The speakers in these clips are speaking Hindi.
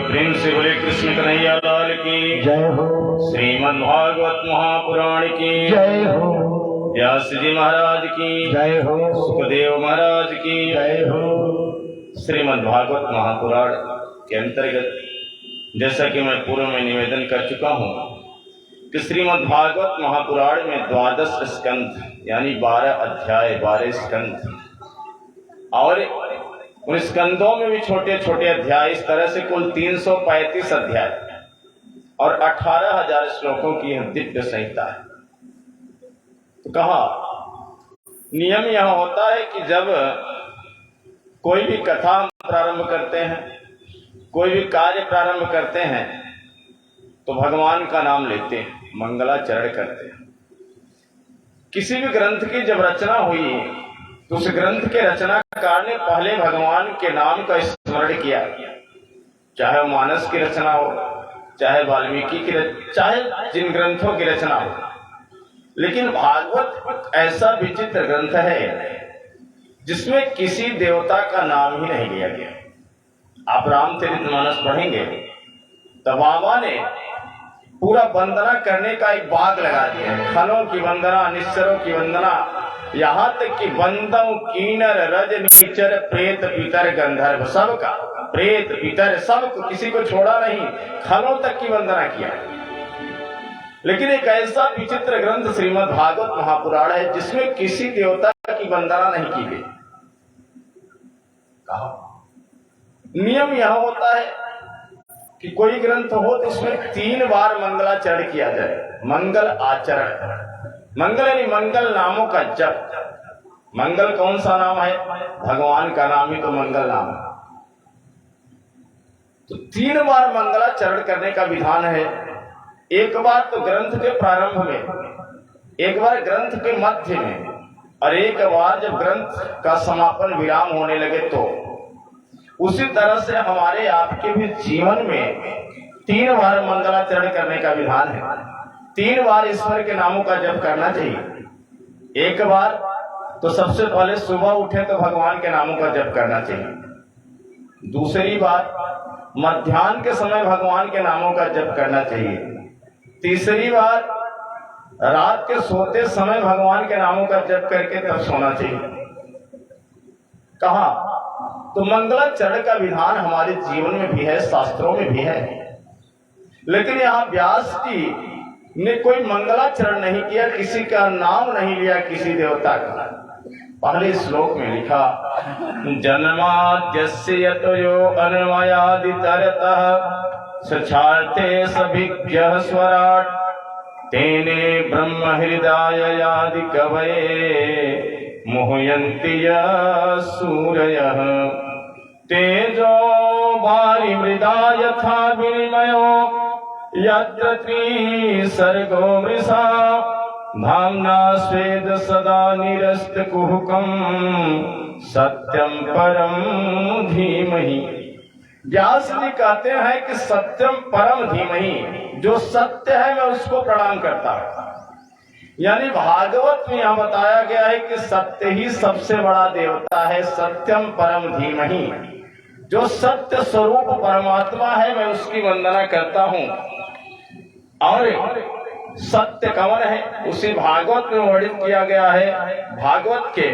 प्रेम से बोले कृष्ण कन्हैया लाल की जय हो। श्रीमद् भागवत महापुराण की जय हो। व्यास जी महाराज की जय हो। सुखदेव महाराज की जय हो। श्रीमद् भागवत महापुराण के अंतर्गत जैसा कि मैं पूर्व में निवेदन कर चुका हूँ कि श्रीमद् भागवत महापुराण में 12 स्कंध यानी 12 अध्याय 12 स्कंध और उन स्कंदों में भी छोटे छोटे अध्याय, इस तरह से कुल 335 अध्याय और 18,000 श्लोकों की दिव्य संहिता है। तो कहा नियम यह होता है कि जब कोई भी कथा प्रारंभ करते हैं, कोई भी कार्य प्रारंभ करते हैं, तो भगवान का नाम लेते हैं, मंगलाचरण करते हैं। किसी भी ग्रंथ की जब रचना हुई तो उस ग्रंथ के रचनाकार ने पहले भगवान के नाम का स्मरण किया, चाहे वो मानस की रचना हो, चाहे वाल्मीकि की चाहे जिन ग्रंथों की रचना हो। लेकिन भागवत ऐसा विचित्र ग्रंथ है जिसमें किसी देवता का नाम ही नहीं लिया गया। आप रामचरितमानस पढ़ेंगे तो बाबा ने पूरा वंदना करने का एक बाग लगा दिया है। खलों की वंदना, निश्चरों की वंदना, यहाँ तक कि बंदव कीनर रज नीचर प्रेत पितर गंधर्व, सबका प्रेत पितर सबको, किसी को छोड़ा नहीं, खलों तक की वंदना किया। लेकिन एक ऐसा विचित्र ग्रंथ श्रीमद् भागवत महापुराण है जिसमें किसी देवता की वंदना नहीं की गई। नियम यह होता है कि कोई ग्रंथ हो तो उसमें 3 बार मंगलाचरण किया जाए। मंगल आचरण, मंगल यानी मंगल नामों का जप। मंगल कौन सा नाम है? भगवान का नाम ही तो मंगल नाम है। तो 3 बार मंगलाचरण करने का विधान है। एक बार तो ग्रंथ के प्रारंभ में, एक बार ग्रंथ के मध्य में, और एक बार जब ग्रंथ का समापन विराम होने लगे तो। उसी तरह से हमारे आपके भी जीवन में 3 बार मंगलाचरण करने का विधान है। 3 बार ईश्वर के नामों का जप करना चाहिए। एक बार तो सबसे पहले सुबह उठे तो भगवान के नामों का जप करना चाहिए। दूसरी बार मध्याह्न के समय भगवान के नामों का जप करना चाहिए। तीसरी बार रात के सोते समय भगवान के नामों का जप करके तब सोना चाहिए। कहा तो मंगलाचरण का विधान हमारे जीवन में भी है, शास्त्रों में भी है। लेकिन यहाँ व्यास जी ने कोई मंगलाचरण नहीं किया, किसी का नाम नहीं लिया, किसी देवता का। पहले श्लोक में लिखा जन्माद्यस्य यतो अन्वयादितरतः सचार्थे सभिज्ञः स्वराट् तेने ब्रह्म हृदयादि कवये मुह्यन्ति सूरयः तेजो वारिमृदा यथा विनिमयो यत्र त्रिसर्गो मृषा धाम्ना स्वेद सदा निरस्तकुहकं सत्यम परम धीमहि। व्यास जी कहते हैं कि सत्यम परम धीमहि, जो सत्य है मैं उसको प्रणाम करता हूं। यानी भागवत में यहां बताया गया है कि सत्य ही सबसे बड़ा देवता है। सत्यम परम धीमहि, जो सत्य स्वरूप परमात्मा है मैं उसकी वंदना करता हूं। और सत्य कौन है उसे भागवत में वर्णित किया गया है। भागवत के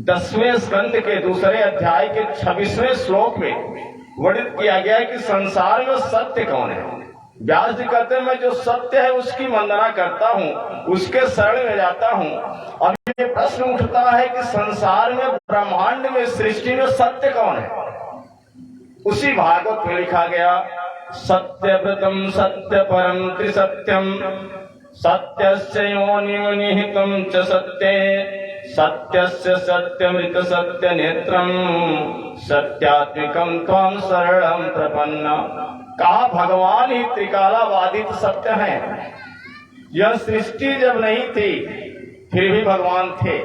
10वें स्कंद के 2 अध्याय के 26वें श्लोक में वर्णित किया गया है कि संसार में सत्य कौन है। व्यास जी कहते हैं मैं जो सत्य है उसकी वंदना करता हूँ, उसके शरण में जाता हूँ। अब ये प्रश्न उठता है कि संसार में, ब्रह्मांड में, सृष्टि में सत्य कौन है। उसी भागवत में लिखा गया सत्यव्रतम सत्य परम त्रिसत्यम सत्यस्य योनिं निहितं च सत्ये सत्यस्य सत्यमृत सत्य नेत्रम सत्यात्मिकं त्वं शरणं प्रपन्न। कहा भगवान ही त्रिकालावादित सत्य है। यह सृष्टि जब नहीं थी फिर भी भगवान थे,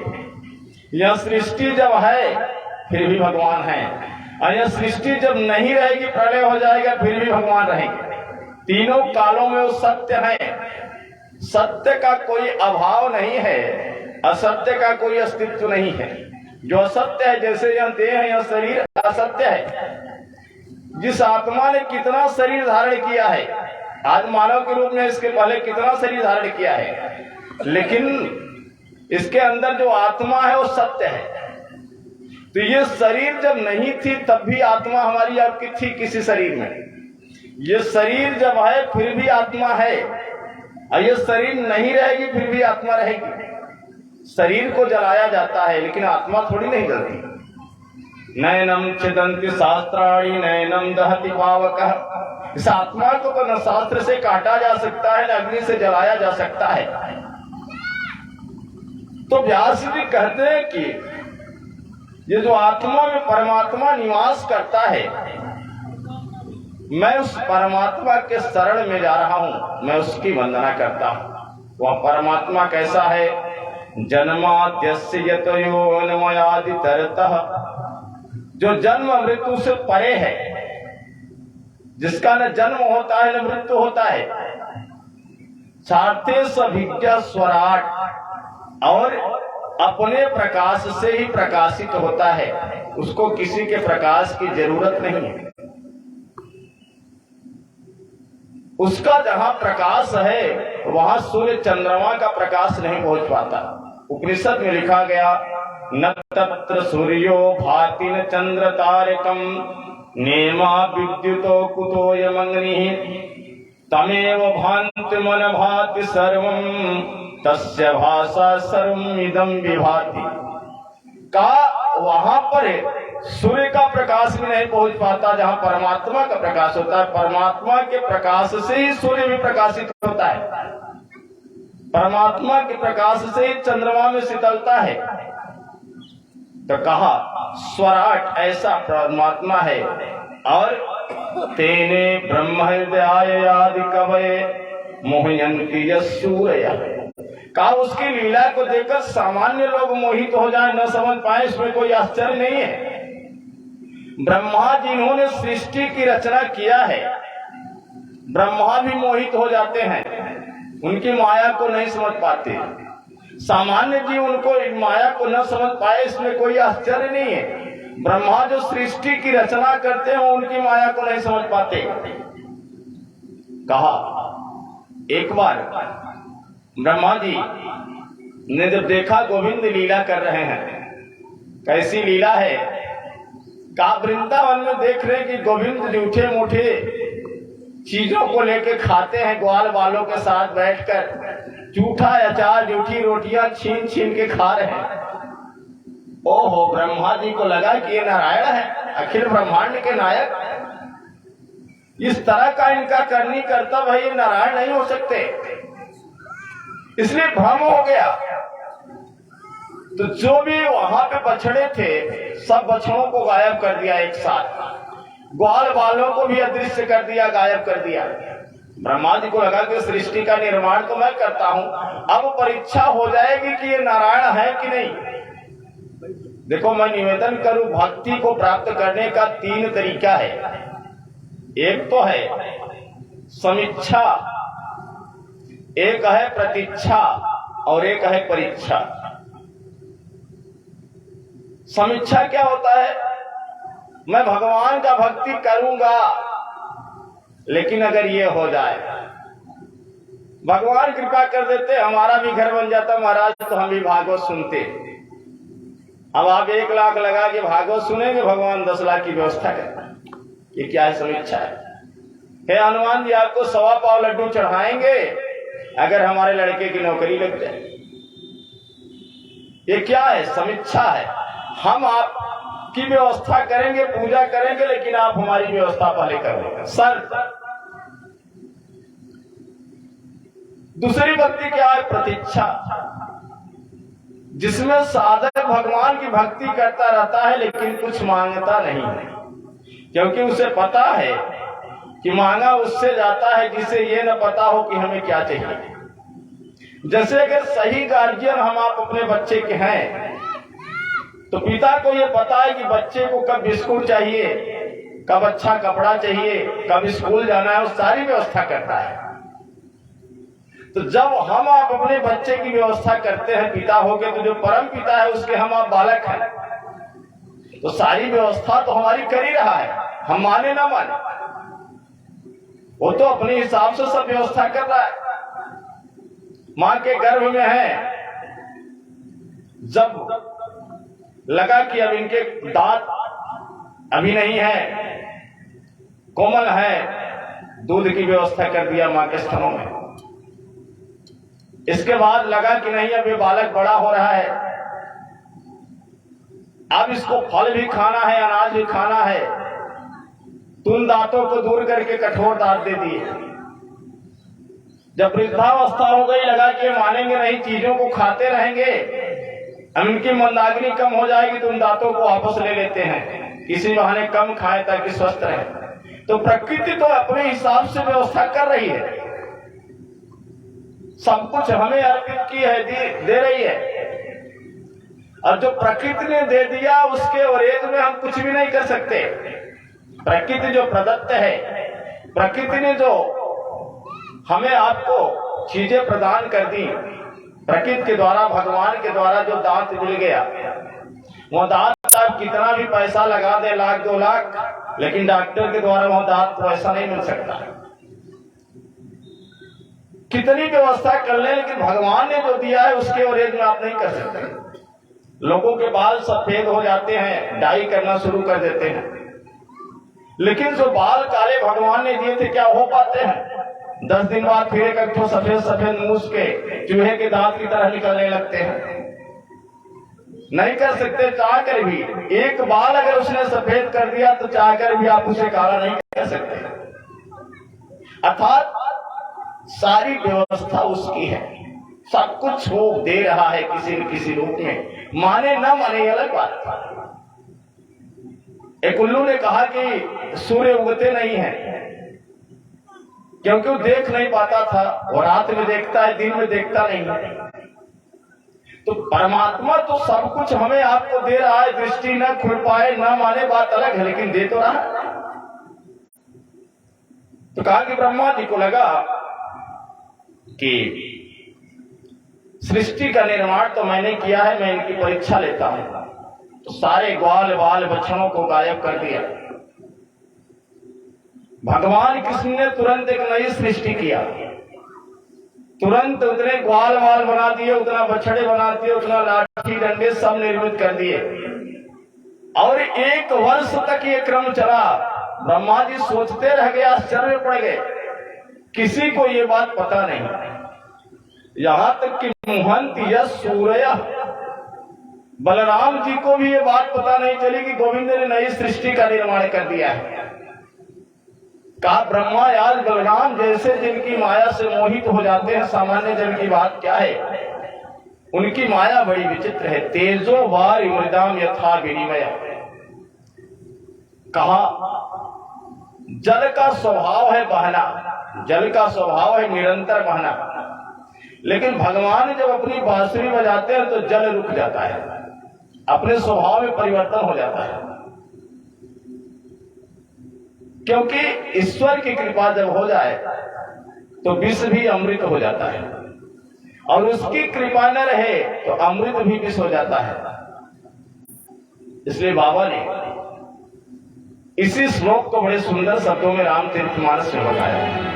यह सृष्टि जब है फिर भी भगवान है, और यह सृष्टि जब नहीं रहेगी, प्रलय हो जाएगा, फिर भी भगवान रहेंगे। तीनों कालों में वो सत्य है, सत्य का कोई अभाव नहीं है, असत्य का कोई अस्तित्व नहीं है। जो असत्य है, जैसे यह देह है, यह शरीर असत्य है। जिस आत्मा ने कितना शरीर धारण किया है, आज मानव के रूप में, इसके पहले कितना शरीर धारण किया है, लेकिन इसके अंदर जो आत्मा है वो सत्य है। तो ये शरीर जब नहीं थी तब भी आत्मा हमारी आपकी थी किसी शरीर में। ये शरीर जब है फिर भी आत्मा है, और ये शरीर नहीं रहेगी फिर भी आत्मा रहेगी। शरीर को जलाया जाता है लेकिन आत्मा थोड़ी नहीं जलती। नैनम छिदन्ति शास्त्राणि नैनम दहति पावकः। इस आत्मा को तो न शास्त्र से काटा जा सकता है, न अग्नि से जलाया जा सकता है। तो व्यास जी कहते हैं कि ये जो आत्मा में परमात्मा निवास करता है, मैं उस परमात्मा के शरण में जा रहा हूं, मैं उसकी वंदना करता हूं। वह परमात्मा कैसा है? जन्माद्यस्य यतयोऽन्वयादितरतः, जो जन्म मृत्यु से परे है, जिसका न जन्म होता है न मृत्यु होता है। सार्थे सभिज्ञ स्वराट, और अपने प्रकाश से ही प्रकाशित होता है, उसको किसी के प्रकाश की जरूरत नहीं है। उसका जहां प्रकाश है वहां सूर्य चंद्रमा का प्रकाश नहीं पहुंच पाता। उपनिषद में लिखा गया, न तत्र सूर्यो भाति न चंद्र तारकम नेमा विद्युतो कुतोऽयमग्निः तमेव भान्ति मन भाति सर्वम तस्य भाषा सर्वमिदं विभाति। का वहां पर सूर्य का प्रकाश भी नहीं पहुंच पाता जहां परमात्मा का प्रकाश होता है। परमात्मा के प्रकाश से ही सूर्य भी प्रकाशित होता है, परमात्मा के प्रकाश से ही चंद्रमा में शीतलता है। तो कहा स्वराट ऐसा परमात्मा है। और तेने ब्रह्म हृदयाय आदि कवये मोहयन्ति यस्सूरयः। कहा उसकी लीला को देखकर सामान्य लोग मोहित हो जाए, न समझ पाए, इसमें कोई आश्चर्य नहीं है। ब्रह्मा जिन्होंने सृष्टि की रचना किया है, ब्रह्मा भी मोहित हो जाते हैं, उनकी माया को नहीं समझ पाते। सामान्य जीव उनको माया को न समझ पाए, इसमें कोई आश्चर्य नहीं है। ब्रह्मा जो सृष्टि की रचना करते हैं उनकी माया को नहीं समझ पाते। कहा एक बार ब्रह्मा जी ने जब देखा गोविंद लीला कर रहे हैं, कैसी लीला है, का वृंदावन में देख रहे कि गोविंद जूठे मूठे चीजों को लेके खाते हैं, ग्वाल वालों के साथ बैठकर जूठा अचार जूठी रोटियां छीन छीन के खा रहे हैं। ओहो, ब्रह्मा जी को लगा कि ये नारायण है, अखिल ब्रह्मांड के नायक। इस तरह का इनका करनी करता भाई, ये नारायण नहीं हो सकते, इसलिए भ्रम हो गया। तो जो भी वहां पे बछड़े थे सब बछड़ों को गायब कर दिया एक साथ, ग्वाल वालों को भी अदृश्य कर दिया, गायब कर दिया। ब्रह्मा जी को लगा कि सृष्टि का निर्माण तो मैं करता हूं, अब परीक्षा हो जाएगी कि ये नारायण है कि नहीं। देखो, मैं निवेदन करूं, भक्ति को प्राप्त करने का 3 तरीका है। एक तो है समीक्षा, एक है प्रतीक्षा और एक है परीक्षा। समीक्षा क्या होता है? मैं भगवान का भक्ति करूंगा, लेकिन अगर ये हो जाए, भगवान कृपा कर देते, हमारा भी घर बन जाता महाराज, तो हम भी भागवत सुनते। अब आप 1 लाख लगा के भागवत सुनेंगे, भगवान 10 लाख की व्यवस्था करता है। ये क्या है? समीक्षा है। हे हनुमान जी, आपको 1.25 पाव लड्डू चढ़ाएंगे अगर हमारे लड़के की नौकरी लग जाए। ये क्या है? समीक्षा है। हम आपकी व्यवस्था करेंगे, पूजा करेंगे, लेकिन आप हमारी व्यवस्था पहले करेंगे, शर्त। दूसरी भक्ति क्या है? प्रतीक्षा, जिसमें साधक भगवान की भक्ति करता रहता है लेकिन कुछ मांगता नहीं है, क्योंकि उसे पता है कि मांगा उससे जाता है जिसे ये न पता हो कि हमें क्या चाहिए। जैसे अगर सही गार्जियन हम आप अपने बच्चे के हैं तो पिता को ये पता है कि बच्चे को कब बिस्कुट चाहिए, कब अच्छा कपड़ा चाहिए, कब स्कूल जाना है, वो सारी व्यवस्था करता है। तो जब हम आप अपने बच्चे की व्यवस्था करते हैं पिता होके, तो जो परम पिता है उसके हम आप बालक हैं, तो सारी व्यवस्था तो हमारी कर ही रहा है, हम माने ना माने, वो तो अपने हिसाब से सब व्यवस्था कर रहा है। मां के गर्भ में है, जब लगा कि अब इनके दांत अभी नहीं है, कोमल है, दूध की व्यवस्था कर दिया मां के स्तनों में। इसके बाद लगा कि नहीं अब ये बालक बड़ा हो रहा है, अब इसको फल भी खाना है, अनाज भी खाना है, तो उन दांतों को दूर करके कठोर दांत दे दिए। जब वृद्धावस्था हो गई, लगा कि मानेंगे नहीं, चीजों को खाते रहेंगे, उनकी मंदाग्नि कम हो जाएगी, तो उन दांतों को वापस ले लेते हैं, किसी बहाने कम खाएं ताकि स्वस्थ रहे। तो प्रकृति तो अपने हिसाब से व्यवस्था कर रही है, सब कुछ हमें अर्पित की है, दे रही है, और जो प्रकृति ने दे दिया उसके वरेद में हम कुछ भी नहीं कर सकते। प्रकृति जो प्रदत्त है, प्रकृति ने जो हमें आपको चीजें प्रदान कर दी, प्रकृति के द्वारा, भगवान के द्वारा जो दांत मिल गया, वो दांत आप कितना भी पैसा लगा दे, लाख 2 लाख, लेकिन डॉक्टर के द्वारा वो दांत पैसा नहीं मिल सकता। कितनी व्यवस्था कर ले, लेकिन भगवान ने जो दिया है उसके वरेज में आप नहीं कर सकते। लोगों के बाल सफेद हो जाते हैं, डाई करना शुरू कर देते हैं, लेकिन जो बाल काले भगवान ने दिए थे क्या हो पाते हैं? 10 दिन बाद फिर एक तो सफेद सफेद मूस के चूहे के दांत की तरह निकलने लगते हैं। नहीं कर सकते, चाह कर भी। एक बाल अगर उसने सफेद कर दिया तो चाह कर भी आप उसे काला नहीं कर सकते। अर्थात सारी व्यवस्था उसकी है, सब कुछ वो दे रहा है किसी न किसी रूप में, माने ना माने अलग बात। एक उल्लू ने कहा कि सूर्य उगते नहीं है, क्योंकि वो देख नहीं पाता था, और रात में देखता है, दिन में देखता नहीं है। तो परमात्मा तो सब कुछ हमें आपको दे रहा है, दृष्टि न खुल पाए न माने बात अलग है, लेकिन दे तो रहा है। तो कहा कि ब्रह्मा जी को लगा कि सृष्टि का निर्माण तो मैंने किया है, मैं इनकी परीक्षा लेता हूं। तो सारे ग्वाल बाल बच्चों को गायब कर दिया। भगवान कृष्ण ने तुरंत एक नई सृष्टि किया, तुरंत उतने ग्वाल बाल बना दिए, उतना बछड़े बना दिए, उतना लाठी डंडे सब निर्मित कर दिए, और 1 वर्ष तक ये क्रम चला। ब्रह्मा जी सोचते रह गए, आश्चर्य पड़ गए, किसी को ये बात पता नहीं, यहां तक कि मुहंत या सूर्य बलराम जी को भी ये बात पता नहीं चली कि गोविंद ने नई सृष्टि का निर्माण कर दिया है। कहा ब्रह्मा यार, बलराम जैसे जिनकी माया से मोहित हो जाते हैं, सामान्य जन की बात क्या है, उनकी माया बड़ी विचित्र है। तेजो वार मृदाम यथा विनिमय। कहा जल का स्वभाव है बहना, जल का स्वभाव है निरंतर बहना, लेकिन भगवान जब अपनी बांसुरी बजाते हैं तो जल रुक जाता है, अपने स्वभाव में परिवर्तन हो जाता है, क्योंकि ईश्वर की कृपा जब हो जाए तो विष भी अमृत हो जाता है, और उसकी कृपा न रहे तो अमृत भी विष हो जाता है। इसलिए बाबा ने इसी श्लोक को बड़े सुंदर शब्दों में रामचरितमानस में बताया।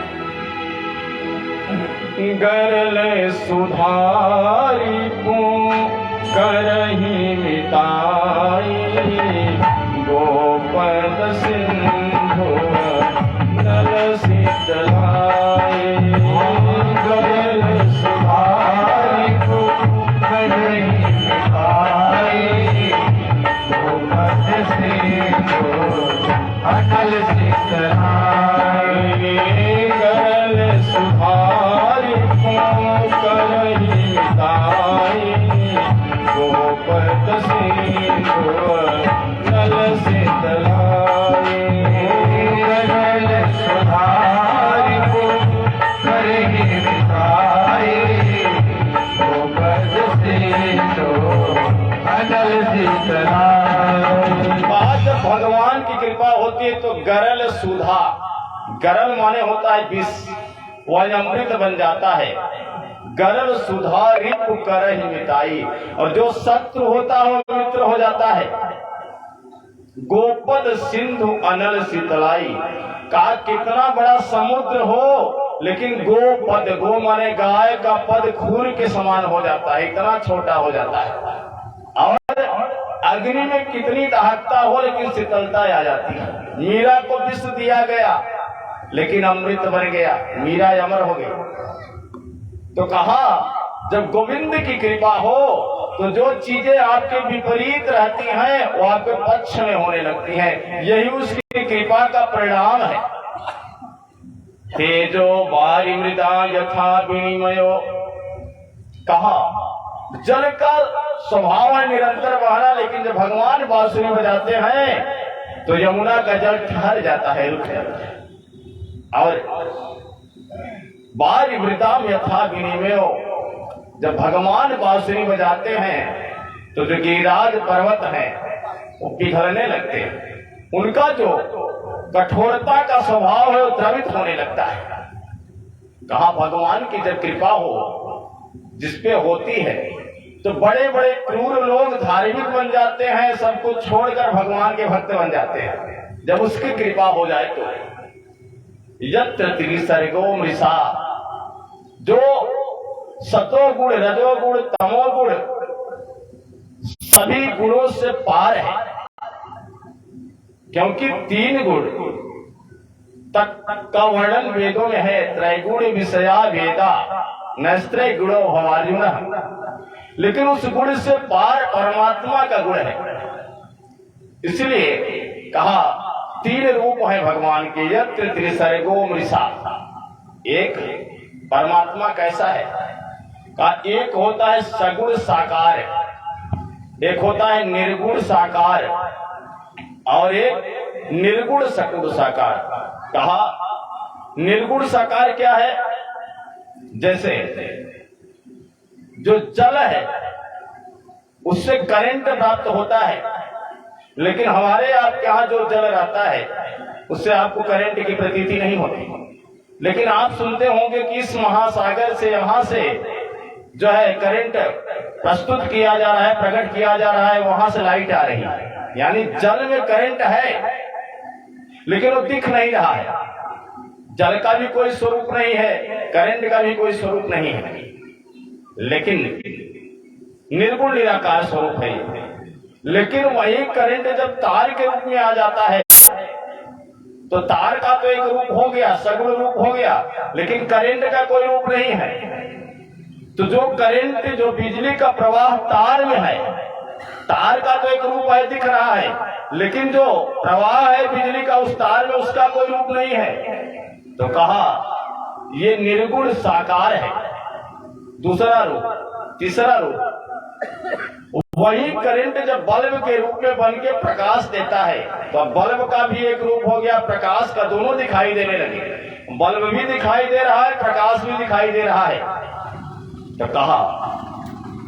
गरले सुधारी तू करही मिटाई, गोपद सिंधु नल शीतलाई। गरले सुधारी तू करही मिटाई, गोपद सिंधु अटल शीतलाई। गरले सुधारी करही मिटाई, गोपद सिंधु नल शीतलाई। गरल सुधारी करही मिटाई, गोपद सिंधु नल शीतलाई। होती है तो गरल सुधा, गरल माने होता है विष, वह अमृत बन जाता है। गरल सुधा रिपु करहि मिताई, और जो शत्रु होता है वो मित्र हो जाता है। गोपद सिंधु अनल शीतलाई, का कितना बड़ा समुद्र हो लेकिन गोपद, गो माने गाय का पद खूर के समान हो जाता है, इतना छोटा हो जाता है। और अग्नि में कितनी दाहकता हो लेकिन शीतलता आ जाती है। मीरा को विष दिया गया लेकिन अमृत बन गया, मीरा अमर हो गई। तो कहा जब गोविंद की कृपा हो तो जो चीजें आपके विपरीत रहती हैं वो आपके पक्ष में होने लगती हैं, यही उसकी कृपा का परिणाम है। तेजो वारि मृदा यथा विनिमयो, कहा जल का स्वभाव है निरंतर बहना, लेकिन जब भगवान बांसुरी बजाते हैं तो यमुना का जल ठहर जाता है, रुक जाता है। और वारि मृदाम यथा विनिमयो, जब भगवान बांसुरी बजाते हैं तो जो गिरिराज पर्वत है वो पिघलने लगते हैं, उनका जो कठोरता का स्वभाव है वो द्रवित होने लगता है। कहा भगवान की जब कृपा हो जिसपे होती है तो बड़े बड़े क्रूर लोग धार्मिक बन जाते हैं, सब कुछ छोड़कर भगवान के भक्त बन जाते हैं जब उसकी कृपा हो जाए तो। यत्र त्रिसर्गो मृषा, जो सतोगुण रजोगुण तमोगुण सभी गुणों से पार है, क्योंकि 3 गुण तक का वर्णन वेदों में है। त्रैगुण विषया वेदा नस्त्रय गुणो भवार्जुन, लेकिन उस गुण से पार परमात्मा का गुण है। इसलिए कहा 3 रूप है भगवान के। यत्र त्रिसर्गो मृषा, एक परमात्मा कैसा है का, एक होता है सगुण साकार, एक होता है निर्गुण साकार, और एक निर्गुण सगुण साकार। कहा निर्गुण साकार क्या है, जैसे जो जल है उससे करंट प्राप्त होता है, लेकिन हमारे आपके यहाँ जो जल रहता है उससे आपको करंट की प्रतीति नहीं होती। लेकिन आप सुनते होंगे कि इस महासागर से यहां से जो है करंट प्रस्तुत किया जा रहा है, प्रकट किया जा रहा है, वहां से लाइट आ रही है। यानी जल में करंट है लेकिन वो दिख नहीं रहा है। जल का भी कोई स्वरूप नहीं है, करंट का भी कोई स्वरूप नहीं है, लेकिन निर्गुण निराकार स्वरूप है। लेकिन वही करंट जब तार के रूप में आ जाता है तो तार का तो एक रूप हो गया, सगुण रूप हो गया, लेकिन करंट का कोई रूप नहीं है। तो जो करंट, जो बिजली का प्रवाह तार में है, तार का तो एक रूप है, दिख रहा है, लेकिन जो प्रवाह है बिजली का उस तार में, उसका कोई रूप नहीं है। तो कहा ये निर्गुण साकार है, दूसरा रूप। तीसरा रूप, वही करंट जब बल्ब के रूप में बन के प्रकाश देता है तो बल्ब का भी एक रूप हो गया, प्रकाश का, दोनों दिखाई देने लगे। बल्ब भी दिखाई दे रहा है, प्रकाश भी दिखाई दे रहा है। तो कहा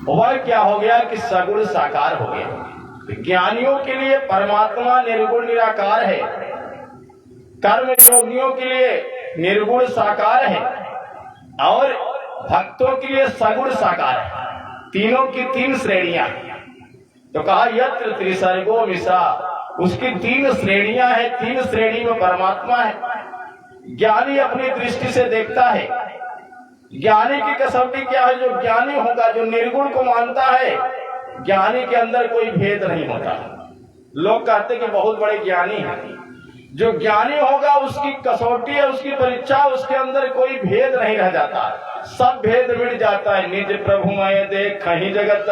वह क्या हो गया कि सगुण साकार हो गया। ज्ञानियों के लिए परमात्मा निर्गुण निराकार है, कर्म योगियों के लिए निर्गुण साकार है, और भक्तों के लिए सगुण साकार है। तीनों की 3 श्रेणियां। तो कहा यत्र त्रिसर्गो मृषा, उसकी 3 श्रेणियां हैं, 3 श्रेणी में परमात्मा है। ज्ञानी अपनी दृष्टि से देखता है। ज्ञानी की कसौटी क्या है, जो ज्ञानी होगा, जो निर्गुण को मानता है, ज्ञानी के अंदर कोई भेद नहीं होता। लोग कहते कि बहुत बड़े ज्ञानी हैं, जो ज्ञानी होगा उसकी कसौटी है, उसकी परीक्षा, उसके अंदर कोई भेद नहीं रह जाता, सब भेद मिट जाता है। निज प्रभु मैं देख कहीं जगत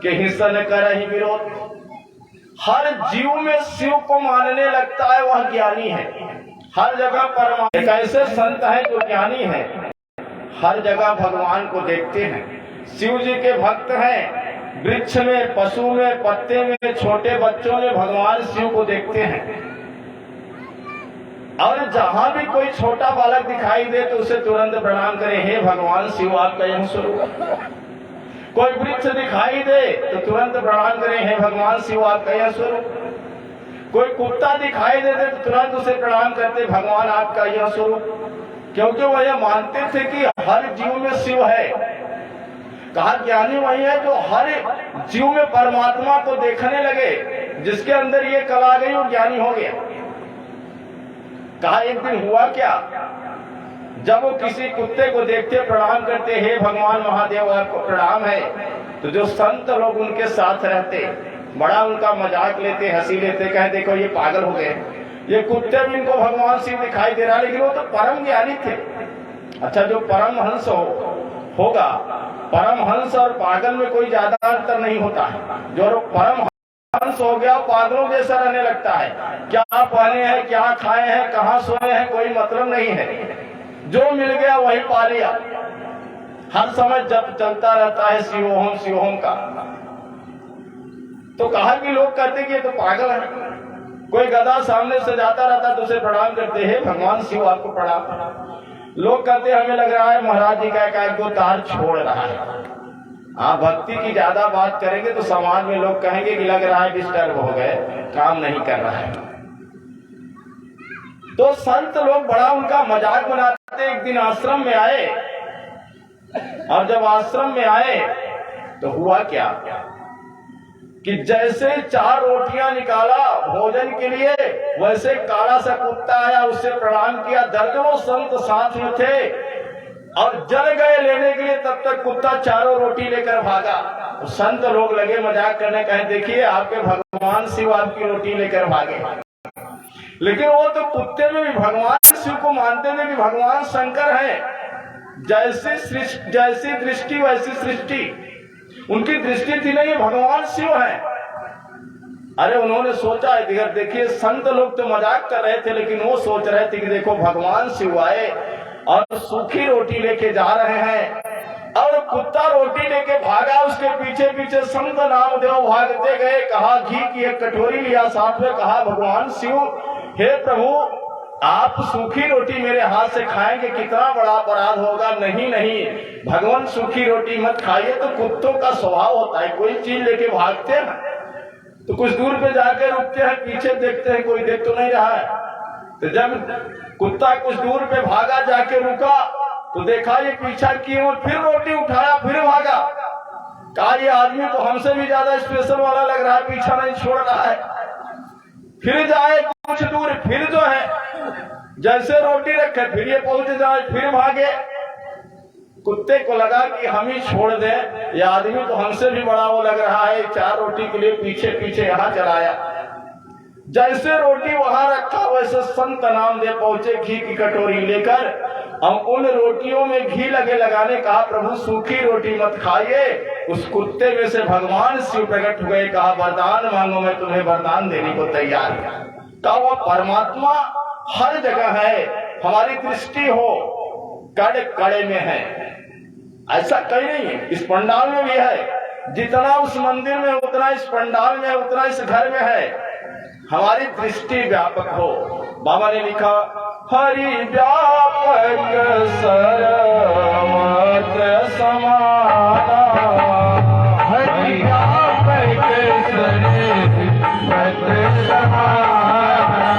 के हिंसन कर ही विरोध, हर जीव में शिव को मानने लगता है, वह ज्ञानी है। हर जगह परमात्मा, एक ऐसे संत है जो ज्ञानी है, हर जगह भगवान को देखते हैं। शिव जी के भक्त हैं, वृक्ष में, पशु में, पत्ते में, छोटे बच्चों में भगवान शिव को देखते हैं। और जहां भी कोई छोटा बालक दिखाई दे तो उसे तुरंत प्रणाम करें, हे भगवान शिव आपका यह स्वरूप। कोई वृक्ष दिखाई दे तो तुरंत प्रणाम करें, हे भगवान शिव आपका यह स्वरूप। कोई कुत्ता दिखाई देते तो तुरंत उसे प्रणाम करते, भगवान आपका यह स्वरूप, क्योंकि वह यह मानते थे कि हर जीव में शिव है। कहा ज्ञानी वही है जो हर जीव में परमात्मा को देखने लगे, जिसके अंदर ये कला आ गई और ज्ञानी हो गया। कहा एक दिन हुआ क्या, जब वो किसी कुत्ते को देखते प्रणाम करते, हे भगवान महादेव आपको प्रणाम है, तो जो संत लोग उनके साथ रहते बड़ा उनका मजाक लेते, हंसी लेते, कहे देखो ये पागल हो गए, ये कुत्ते भी इनको भगवान शिव दिखाई दे रहा, लेकिन वो तो परम ज्ञानी थे। अच्छा, जो परमहंस होगा, परमहंस और पागल में कोई ज्यादा अंतर नहीं होता है। जो परमहंस हो गया पागलों जैसा रहने लगता है, क्या पहने हैं, क्या खाए हैं, कहाँ सोए हैं, कोई मतलब नहीं है, जो मिल गया वही पा लिया, हर समय जब चलता रहता है शिवोहम का। तो कहा कि लोग कहते कि ये तो पागल है। कोई गधा सामने से जाता रहता तो उसे प्रणाम करते, हैं भगवान शिव आपको प्रणाम। लोग कहते हमें लग रहा है महाराज जी का को तार छोड़ रहा है। हाँ, भक्ति की ज्यादा बात करेंगे तो समाज में लोग कहेंगे कि लग रहा है डिस्टर्ब हो गए, काम नहीं कर रहा है। तो संत लोग बड़ा उनका मजाक बनाते। एक दिन आश्रम में आए, और जब आश्रम में आए तो हुआ क्या कि जैसे 4 रोटियां निकाला भोजन के लिए, वैसे काला सा कुत्ता आया, उससे प्रणाम किया। दर्जनों संत साथ में थे और जल गए लेने के लिए, तब तक कुत्ता 4 रोटी लेकर भागा। तो संत लोग लगे मजाक करने, कहे देखिए आपके भगवान शिव आपकी रोटी लेकर भागे। लेकिन वो तो कुत्ते में भी भगवान शिव को मानते थे कि भगवान शंकर है। जैसी दृष्टि वैसी सृष्टि, उनकी दृष्टि थी नहीं भगवान शिव है। अरे उन्होंने सोचा है, देखिए संत लोग तो मजाक कर रहे थे, लेकिन वो सोच रहे थे कि देखो भगवान शिव आए और सूखी रोटी लेके जा रहे हैं, और कुत्ता रोटी लेके भागा, उसके पीछे पीछे संत नामदेव भागते गए। कहा घी की एक कटोरी लिया साथ में, कहा भगवान शिव हे प्रभु आप सूखी रोटी मेरे हाथ से खाएंगे, कितना बड़ा अपराध होगा। नहीं भगवान सूखी रोटी मत खाइए। तो कुत्तों का स्वभाव होता है, कोई चीज लेके भागते हैं तो कुछ दूर पे जाकर रुकते हैं, पीछे देखते हैं कोई देख तो नहीं रहा है। तो जब कुत्ता कुछ दूर पे भागा, जाके रुका तो देखा ये पीछा किए, और फिर रोटी उठाया, फिर भागा। कहा ये आदमी तो हमसे भी ज्यादा स्पेशल वाला लग रहा है, पीछा नहीं छोड़ रहा है। फिर जाए कुछ दूर, फिर जो है जैसे रोटी रखे फिर ये पहुंच जाए, फिर भागे। कुत्ते को लगा कि हम ही छोड़ दें, ये आदमी तो हमसे भी बड़ा वो लग रहा है, 4 रोटी के लिए पीछे पीछे यहाँ चलाया। जैसे रोटी वहां रखा, वैसे संत नामदेव पहुंचे घी की कटोरी लेकर। हम उन रोटियों में घी लगे लगाने, कहा प्रभु सूखी रोटी मत खाइए। उस कुत्ते में से भगवान शिव प्रकट हुए, कहा वरदान मांगो मैं तुम्हें वरदान देने को तैयार हूं। कहा वो परमात्मा हर जगह है, हमारी दृष्टि हो कड़े कड़े में है, ऐसा कहीं नहीं है। इस पंडाल में भी है, जितना उस मंदिर में उतना इस पंडाल में, उतना इस घर में है। हमारी दृष्टि व्यापक हो। बाबा ने लिखा हरि व्यापक सर्वत्र समाना, हरि व्यापक सर्वत्र समाना,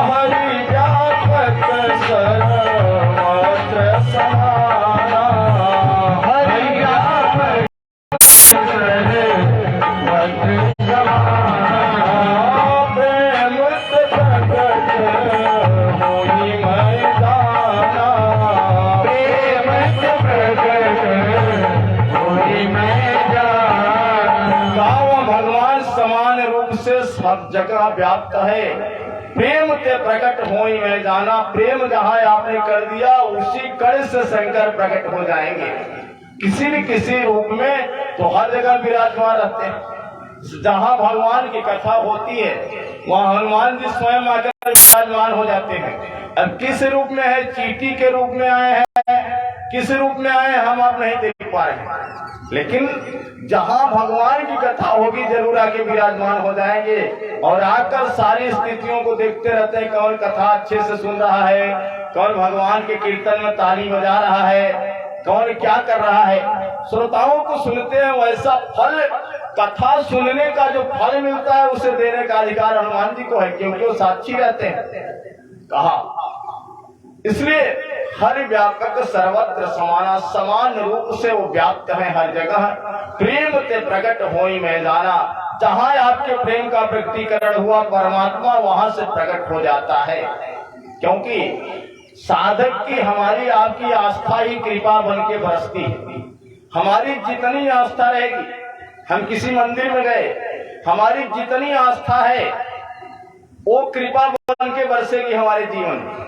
हरि व्यापक सर्वत्र समाना, हरि व्यापक सर्वत्र समाना। सब जगह व्याप्त है, प्रेम के प्रकट होई में जाना। प्रेम जहाँ आपने कर दिया, उसी कण से शंकर प्रकट हो जाएंगे। किसी न किसी रूप में तो हर जगह विराजमान रहते हैं। जहाँ भगवान की कथा होती है वहाँ हनुमान जी स्वयं आकर विराजमान हो जाते हैं। अब किस रूप में है, चींटी के रूप में आए हैं, किस रूप में आए हम आप नहीं देख पा रहे, लेकिन जहाँ भगवान की कथा होगी जरूर आके विराजमान हो जाएंगे और आकर सारी स्थितियों को देखते रहते हैं। कौन कथा अच्छे से सुन रहा है, कौन भगवान के कीर्तन में ताली बजा रहा है, कौन क्या कर रहा है। श्रोताओं को सुनते हैं, वैसा फल कथा सुनने का जो फल मिलता है उसे देने का अधिकार हनुमान जी को है, क्योंकि वो साक्षी रहते हैं। कहा इसलिए हर व्यापक सर्वत्र समाना, समान रूप से वो व्याप्त है हर जगह। प्रेम ते प्रकट होई मैं जाना, जहां आपके प्रेम का व्यक्तीकरण हुआ परमात्मा वहां से प्रकट हो जाता है। क्योंकि साधक की हमारी आपकी आस्था ही कृपा बन के बरसती है। हमारी जितनी आस्था रहेगी, हम किसी मंदिर में गए, हमारी जितनी आस्था है वो कृपा बन के बरसेगी हमारे जीवन में।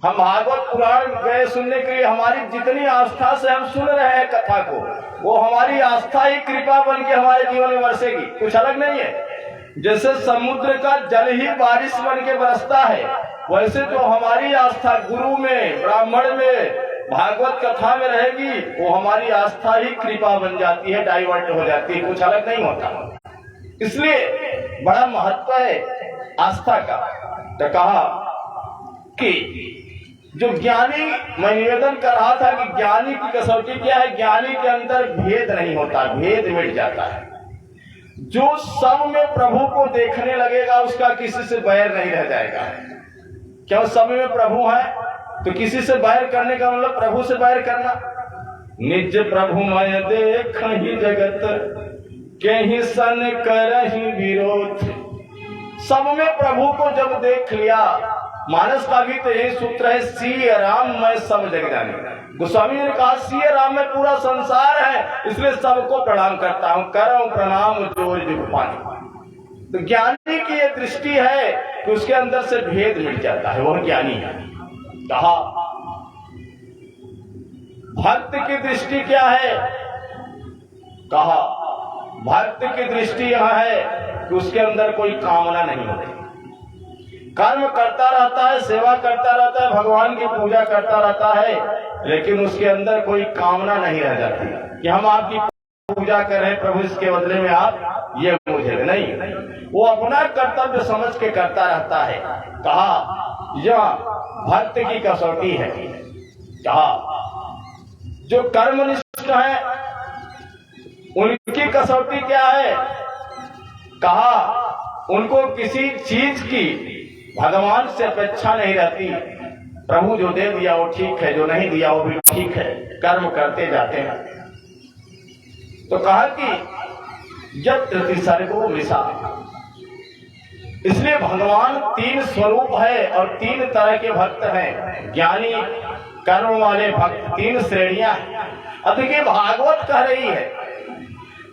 हम भागवत पुराण गए सुनने के लिए, हमारी जितनी आस्था से हम सुन रहे हैं कथा को, वो हमारी आस्था ही कृपा बन के हमारे जीवन में बरसेगी, कुछ अलग नहीं है। जैसे समुद्र का जल ही बारिश बन के बरसता है, वैसे जो हमारी आस्था गुरु में, ब्राह्मण में, भागवत कथा में रहेगी, वो हमारी आस्था ही कृपा बन जाती है, डाइवर्ट हो जाती है, कुछ अलग नहीं होता। इसलिए बड़ा महत्व है आस्था का। तो कहा कि जो ज्ञानी, मैं निवेदन कर रहा था कि ज्ञानी की कसौटी क्या है, ज्ञानी के अंदर भेद नहीं होता, भेद मिट जाता है। जो सब में प्रभु को देखने लगेगा उसका किसी से बैर नहीं रह जाएगा। क्यों? सब में प्रभु है तो किसी से बैर करने का मतलब प्रभु से बैर करना। निज प्रभु मैं देख ही जगत के ही सन करहि विरोध। सब में प्रभु को जब देख लिया, मानस का भी तो यही सूत्र है, सिय राम मैं सब जग जाने। गोस्वामी ने कहा सिय राम में पूरा संसार है, इसलिए सबको प्रणाम करता हूँ, करऊं प्रणाम जोर जुग पानी। तो ज्ञानी की ये दृष्टि है कि उसके अंदर से भेद मिट जाता है, वह ज्ञानी है। कहा भक्त की दृष्टि क्या है? कहा भक्त की दृष्टि यह है कि उसके अंदर कोई कामना नहीं होती, कर्म करता रहता है, सेवा करता रहता है, भगवान की पूजा करता रहता है, लेकिन उसके अंदर कोई कामना नहीं रह जाती कि हम आपकी पूजा करें प्रभु, इसके बदले में आप ये मुझे नहीं। वो अपना कर्तव्य समझ के करता रहता है। कहा यह भक्त की कसौटी है। कहा जो कर्मनिष्ठ है उनकी कसौटी क्या है? कहा उनको किसी चीज की भगवान से अपेक्षा नहीं रहती। प्रभु जो दे दिया वो ठीक है, जो नहीं दिया वो भी ठीक है, कर्म करते जाते हैं। तो कहा कि जब तृति सर्गो मिसा, इसलिए भगवान तीन स्वरूप है और तीन तरह के भक्त हैं। ज्ञानी, कर्म वाले भक्त, तीन श्रेणियां हैं। अब देखिए भागवत कह रही है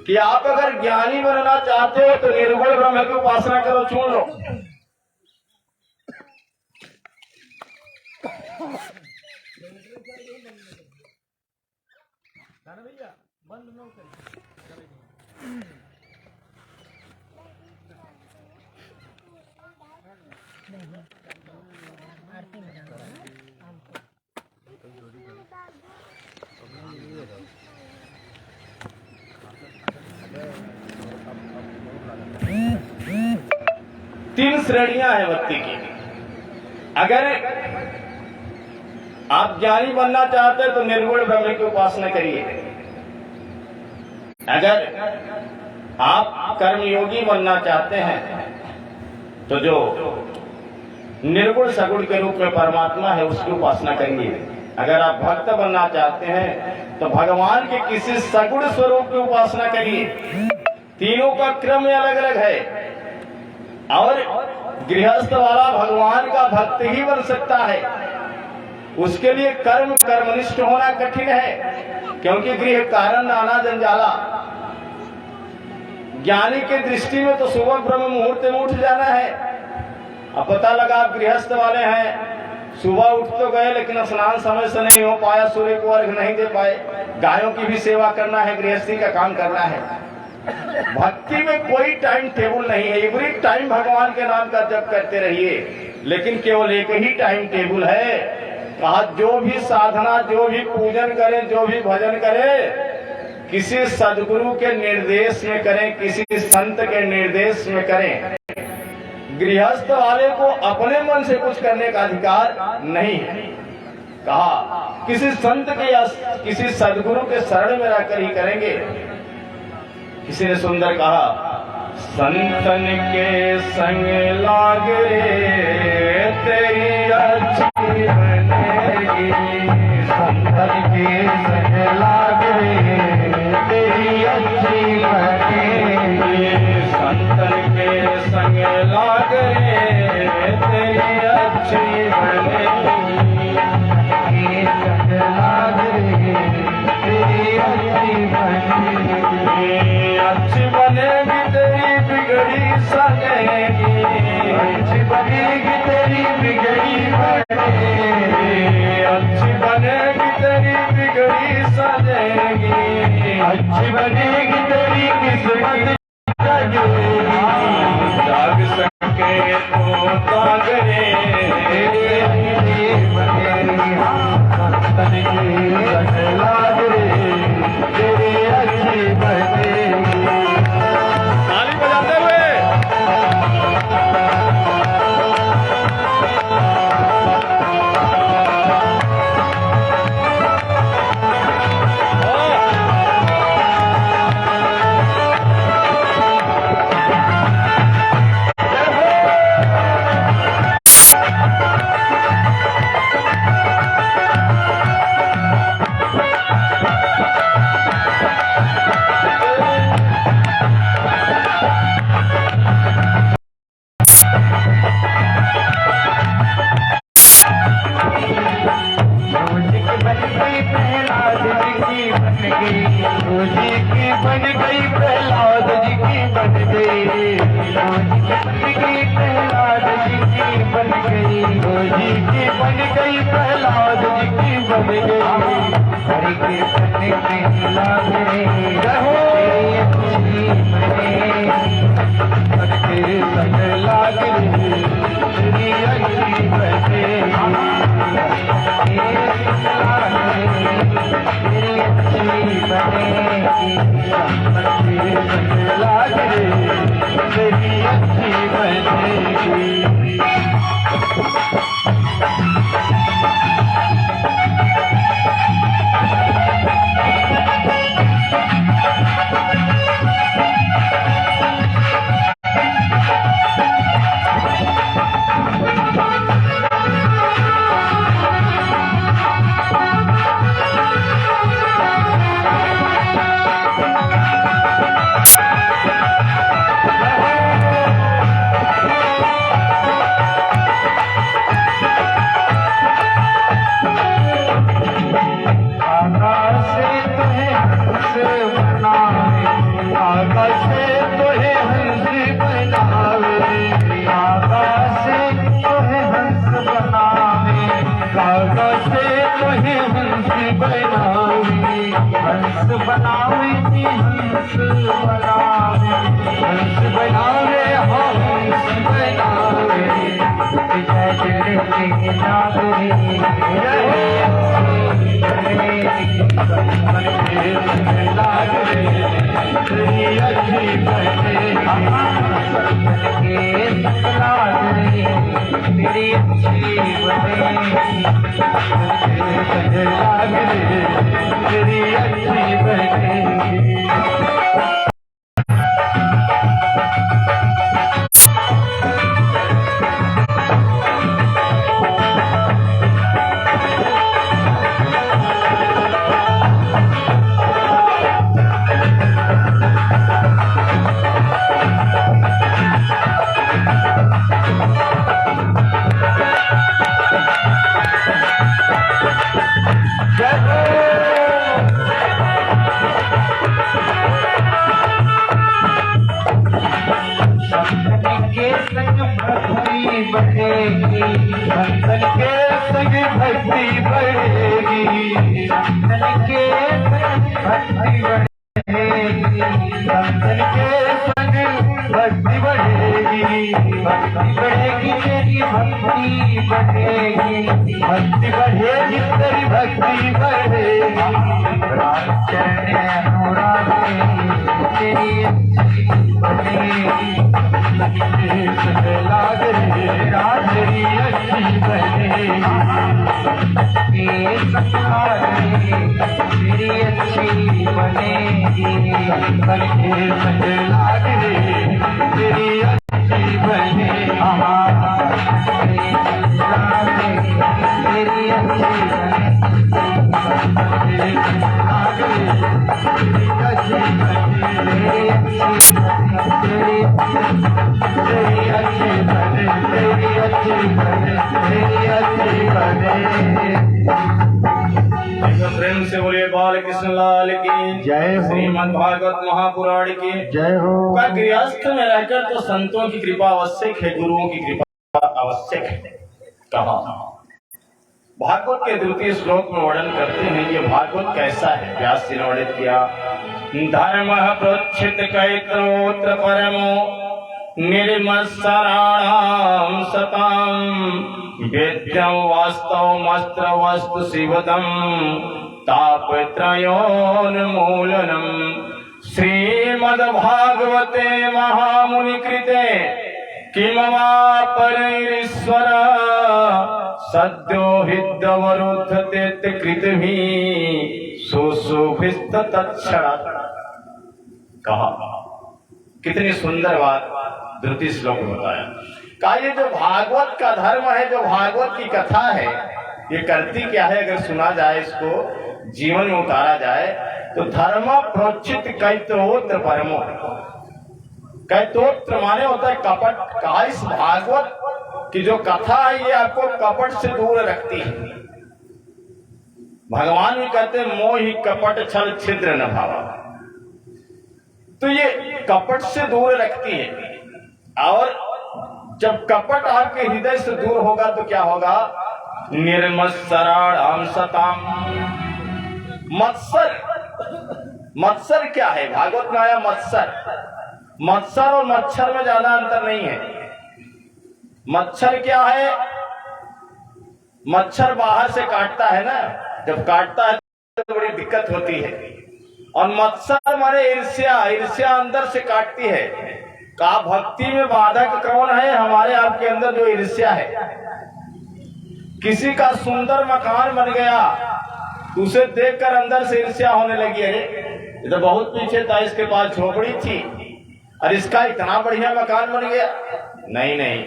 कि आप अगर ज्ञानी बनना चाहते हो तो निर्गुण ब्रह्म की उपासना करो, चुन लो। भैया बंद न करें। तीन श्रेणियां हैं भक्ति की। अगर आप ज्ञानी बनना चाहते हैं तो निर्गुण ब्रह्म की उपासना करिए। अगर आप कर्मयोगी बनना चाहते हैं तो जो निर्गुण सगुण के रूप में परमात्मा है उसकी उपासना करिए। अगर आप भक्त बनना चाहते हैं तो भगवान के किसी सगुण स्वरूप की उपासना करिए। तीनों का क्रम अलग अलग है और गृहस्थ वाला भगवान का भक्त ही बन सकता है। उसके लिए कर्मनिष्ठ होना कठिन है, क्योंकि गृह कारण नाना जंजाला। ज्ञानी के दृष्टि में तो सुबह ब्रह्म मुहूर्त में उठ जाना है। अब पता लगा आप गृहस्थ वाले हैं, सुबह उठ तो गए लेकिन स्नान समय से नहीं हो पाया, सूर्य को अर्घ नहीं दे पाए, गायों की भी सेवा करना है, गृहस्थी का काम करना है। भक्ति में कोई टाइम टेबल नहीं है। एवरी टाइम भगवान के नाम का जप करते रहिए, लेकिन केवल एक ही टाइम टेबल है। कहा जो भी साधना, जो भी पूजन करें, जो भी भजन करें, किसी सदगुरु के निर्देश में करें, किसी संत के निर्देश में करें। गृहस्थ वाले को अपने मन से कुछ करने का अधिकार नहीं है। कहा किसी संत के या किसी सदगुरु के शरण में रहकर ही करेंगे। किसी ने सुंदर कहा, संतन के संग लाग रे तेरी अच्छी बनेगी, संतन के संग लाग रे तेरी अच्छी बनेगी, संतन के संग लाग रे तेरी अच्छी बनेगी, संग लाग रे तेरी अच्छी बनेगी, अच्छी बनेगी तेरी बिगड़ी सनेगी, अच्छी बनेगी तेरी बिगड़ी बनेगी, अच्छी बनेगी तेरी बिगड़ी सनेगी, अच्छी बनेगी तेरी किस्मत जगेगी, जाग सके तो जाग रे तेरी अच्छी बनेगी, संतन के संग लाग रे तेरी अच्छी बनेगी। ताली बजाते हुए रोजी की बन गई प्रहलाद जी की बन गई, रोजी की प्रहलाद जी की बन गई, रोजी की बन गई प्रहलाद जी की बन गई, हरि के बन गई लाग रे रहो अच्छी बने, हरि के संग लाग रे तेरी अच्छी बने, तेरी अच्छी बनेगी, लाग रे तेरी अच्छी बनेगी। हंस बनावे हंस बनावे, हंस बनावे हंस बनावे, जय दिल के नागरे लागरे तेरी अच्छी बने, लागरे तेरी अच्छी बने, लागरे तेरी अच्छी बनेगी। बढ़ेगी, संतन के संग भक्ति बढ़ेगी, संतन के संग भक्ति बढ़ेगी, संतन के संग भक्ति बढ़ेगी, भक्ति बढ़ेगी तेरी भक्ति बढ़ेगी, भक्ति बढ़ेगी तेरी भक्ति बढ़ेगी, राम चरण अनुराग तेरी अच्छी बनेगी, लाज रे राज तेरी अच्छी बनेगी, तेरी अच्छी बनेगी, बनके लाज रे तेरी अच्छी बनेगी, तेरी अच्छी प्रेम से बोलिए बाल कृष्ण लाल की जय हो। श्रीमद् भागवत महापुराण की जय हो। का गृहस्थ में रहकर तो संतों की कृपा आवश्यक है, गुरुओं की कृपा आवश्यक है। कहा भागवत के द्वितीय श्लोक में वर्णन करते हैं ये भागवत कैसा है। व्यास जी ने वर्णित किया, धर्म प्रोच्छित कैत्रोत्र परमो निर्मत्सराणाम सताम वेद्यम वास्तवमस्त्र वस्तु शिवदम तापत्रयोन्मूलनम श्रीमद्भागवते महामुनि कृते किमवा परैरीश्वर सद्यो हितवरुद्धते कृतभि सुशुभिस्त तत्क्षणात्। कहा कितनी सुंदर बात द्वितीय श्लोक में बताया। कहा ये जो भागवत का धर्म है, जो भागवत की कथा है, ये करती क्या है? अगर सुना जाए, इसको जीवन में उतारा जाए तो धर्म प्रोचित कैत्रोत्र परमो। कैत्रोत्र माने होता है कपट। कहा इस भागवत की जो कथा है ये आपको कपट से दूर रखती है। भगवान भी कहते मोहि कपट छल छिद्र न भावा। तो ये कपट से दूर रखती है, और जब कपट आपके हृदय से दूर होगा तो क्या होगा? निर्मत्सराणाम सताम। मत्सर, मत्सर क्या है? भागवत में आया मत्सर। मत्सर और मच्छर में ज्यादा अंतर नहीं है। मच्छर क्या है? मच्छर बाहर से काटता है ना, जब काटता है तो बड़ी दिक्कत होती है। और मत्सर माने ईर्ष्या, ईर्ष्या अंदर से काटती है। का भक्ति में बाधक कौन है? हमारे आपके अंदर जो ईर्ष्या है। किसी का सुंदर मकान बन गया, उसे देखकर अंदर से ईर्ष्या होने लगी। अरे ये तो बहुत पीछे था, इसके पास झोपड़ी थी और इसका इतना बढ़िया मकान बन गया। नहीं नहीं,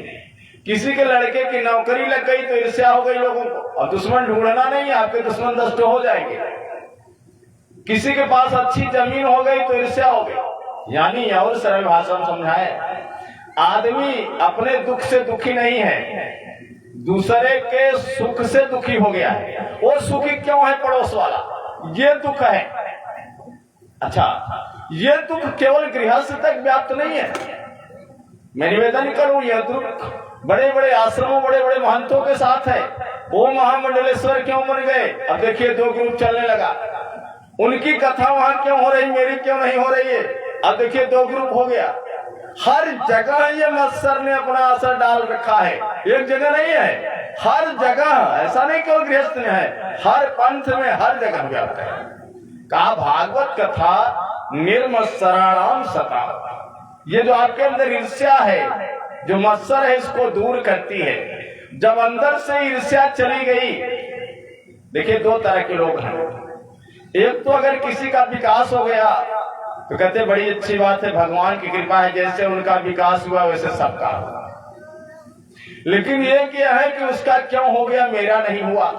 किसी के लड़के की नौकरी लग गई तो ईर्ष्या हो गई लोगों को। और दुश्मन ढूंढना नहीं है, आपके दुश्मन 10 हो जाएंगे। किसी के पास अच्छी जमीन हो गई तो ईर्ष्या हो गई। यानी और सरल भाषा में समझाए, आदमी अपने दुख से दुखी नहीं है, दूसरे के सुख से दुखी हो गया है। वो सुखी क्यों है? पड़ोस वाला, ये दुख है। अच्छा, ये दुख केवल गृहस्थ तक व्याप्त नहीं है। मैं निवेदन करूं, यह दुख बड़े बड़े आश्रमों, बड़े बड़े महंतों के साथ है। वो महामंडलेश्वर क्यों बन गए? अब देखिए 2 ग्रुप चलने लगा। उनकी कथा वहां क्यों हो रही, मेरी क्यों नहीं हो रही है? अब देखिए 2 ग्रुप हो गया। हर जगह ये मत्सर ने अपना असर डाल रखा है, एक जगह नहीं है, हर जगह। ऐसा नहीं केवल गृहस्थ में है, हर पंथ में, हर जगह व्याप्त है। कहा भागवत कथा निर्मत्सराणाम सता। ये जो आपके अंदर ईर्ष्या है, जो मत्सर है, इसको दूर करती है। जब अंदर से ईर्ष्या चली गई, देखिए 2 तरह के लोग हैं। एक तो अगर किसी का विकास हो गया तो कहते बड़ी अच्छी बात है, भगवान की कृपा है, जैसे उनका विकास हुआ वैसे सबका हुआ। लेकिन ये क्या है कि उसका क्यों हो गया, मेरा नहीं हुआ।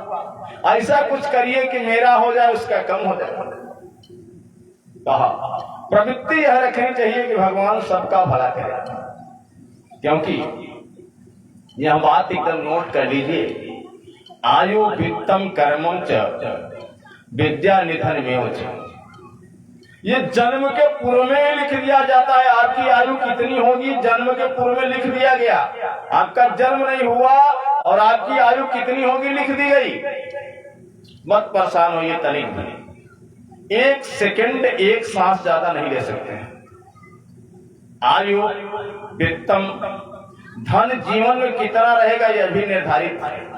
ऐसा कुछ करिए कि मेरा हो जाए, उसका कम हो जाए। कहा प्रवृत्ति यह रखनी चाहिए कि भगवान सबका भला करे। क्योंकि यह बात एकदम नोट कर लीजिए, आयु वित्तम कर्मम च विद्या निधन में। ये जन्म के पूर्व में लिख दिया जाता है। आपकी आयु कितनी होगी, जन्म के पूर्व में लिख दिया गया। आपका जन्म नहीं हुआ और आपकी आयु कितनी होगी लिख दी गई। मत परेशान होइए तनिक भी, 1 सेकंड 1 सांस ज्यादा नहीं ले सकते। आयु वित्तम, धन जीवन में कितना रहेगा यह भी निर्धारित है।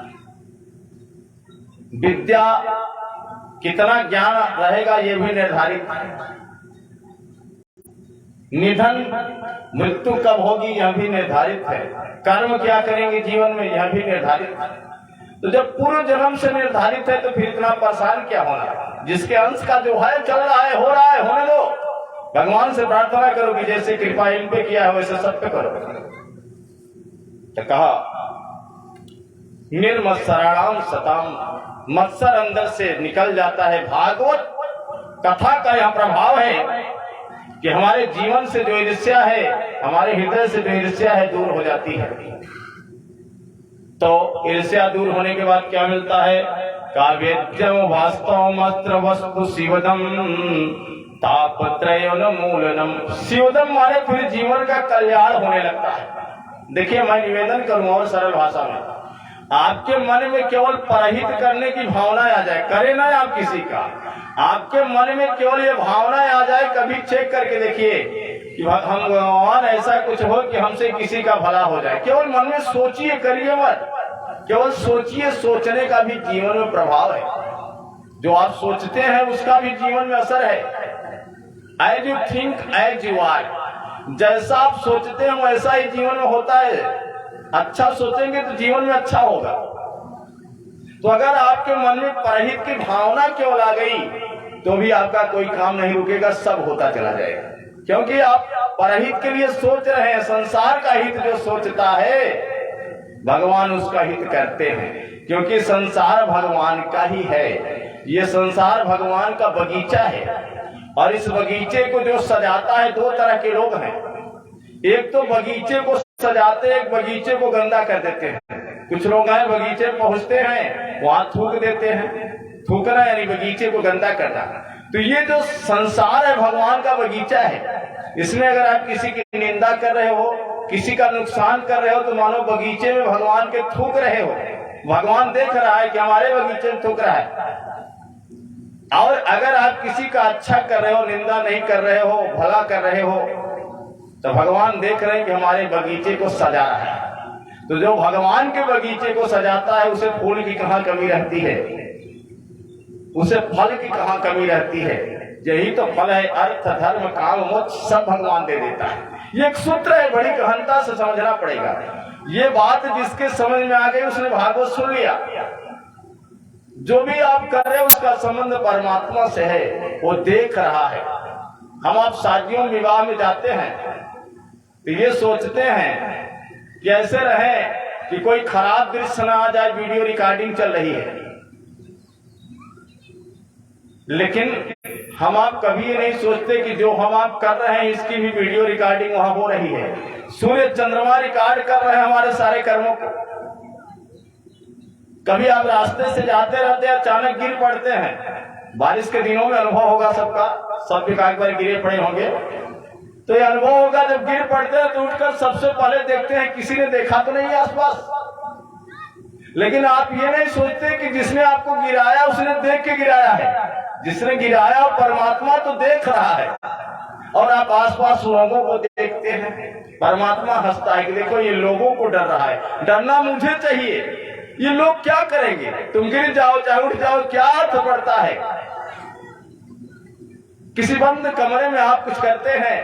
विद्या, कितना ज्ञान रहेगा यह भी निर्धारित है। निधन मृत्यु कब होगी यह भी निर्धारित है, कर्म क्या करेंगे जीवन में यह भी निर्धारित है। तो जब पूर्व जन्म से निर्धारित है तो फिर इतना परेशान क्या होना। जिसके अंश का जो है चल रहा है, हो रहा है, होने दो। भगवान से प्रार्थना करो कि जैसे कृपा इन पे किया है वैसे सब पे करो। तो कहा निर्मत्सराणाम सताम, मत्सर अंदर से निकल जाता है। भागवत कथा का यह प्रभाव है कि हमारे जीवन से जो ईर्ष्या है, हमारे हृदय से जो ईर्ष्या है दूर हो जाती है। तो ईर्ष्या दूर होने के बाद क्या मिलता है? काव्यज्ञम वास्तव मात्र वस्तु शिवदम तापत्रय मूलनम। शिवदम माने फिर जीवन का कल्याण होने लगता है। देखिए मैं निवेदन करूं और सरल भाषा में, आपके मन में केवल परहित करने की भावना आ जाए, करे ना आप किसी का, आपके मन में केवल ये भावना आ जाए, कभी चेक करके देखिए कि हम भगवान ऐसा कुछ हो कि हमसे किसी का भला हो जाए। केवल मन में सोचिए, करिए मत, केवल सोचिए। सोचने का भी जीवन में प्रभाव है। जो आप सोचते हैं उसका भी जीवन में असर है। As you think as you are, जैसा आप सोचते हैं वैसा ही जीवन में होता है। अच्छा सोचेंगे तो जीवन में अच्छा होगा। तो अगर आपके मन में परहित की भावना केवल आ गई तो भी आपका कोई काम नहीं रुकेगा, सब होता चला जाएगा। क्योंकि आप परहित के लिए सोच रहे हैं। संसार का हित जो सोचता है भगवान उसका हित करते हैं, क्योंकि संसार भगवान का ही है। ये संसार भगवान का बगीचा है और इस बगीचे को जो सजाता है, दो तरह के लोग हैं। एक तो बगीचे को सजाते, एक बगीचे को गंदा कर देते हैं। कुछ लोग हैं बगीचे पहुंचते हैं, वहां थूक देते हैं। थूकना यानी बगीचे को गंदा करना। तो ये जो संसार है भगवान का बगीचा है। इसमें अगर आप किसी की निंदा कर रहे हो, किसी का नुकसान कर रहे हो, तो मानो बगीचे में भगवान के थूक रहे हो। भगवान देख रहा है कि हमारे बगीचे में थूक रहा है। और अगर आप किसी का अच्छा कर रहे हो, निंदा नहीं कर रहे हो, भला कर रहे हो, तो भगवान देख रहे हैं कि हमारे बगीचे को सजा रहा है। तो जो भगवान के बगीचे को सजाता है उसे फूल की कहाँ कमी रहती है, उसे फल की कहाँ कमी रहती है। यही तो फल है, अर्थ धर्म काम मोक्ष सब भगवान दे देता है। ये एक सूत्र है, बड़ी गहनता से समझना पड़ेगा। ये बात जिसके समझ में आ गई उसने भागवत सुन लिया। जो भी आप कर रहे हो उसका संबंध परमात्मा से है, वो देख रहा है। हम आप शादियों विवाह में जाते हैं तो ये सोचते हैं कि ऐसे रहे कि कोई खराब दृश्य ना आ जाए, वीडियो रिकॉर्डिंग चल रही है। लेकिन हम आप कभी ये नहीं सोचते कि जो हम आप कर रहे हैं इसकी भी वीडियो रिकॉर्डिंग वहां हो रही है। सूर्य चंद्रमा रिकॉर्ड कर रहे हैं हमारे सारे कर्मों को। कभी आप रास्ते से जाते रहते अचानक गिर पड़ते हैं। बारिश के दिनों में अनुभव होगा सबका, सब भी एक बार गिरे पड़े होंगे। तो ये अनुभव होगा, जब गिर पड़ते हैं तो उठकर सबसे पहले देखते हैं किसी ने देखा तो नहीं आसपास। लेकिन आप ये नहीं सोचते कि जिसने आपको गिराया उसने देख के गिराया है। जिसने गिराया परमात्मा तो देख रहा है और आप आसपास लोगों को देखते हैं। परमात्मा हंसता है कि देखो ये लोगों को डर रहा है, डरना मुझे चाहिए। ये लोग क्या करेंगे, तुम गिर जाओ चाहे उठ जाओ, क्या अर्थ पड़ता है। किसी बंद कमरे में आप कुछ करते हैं,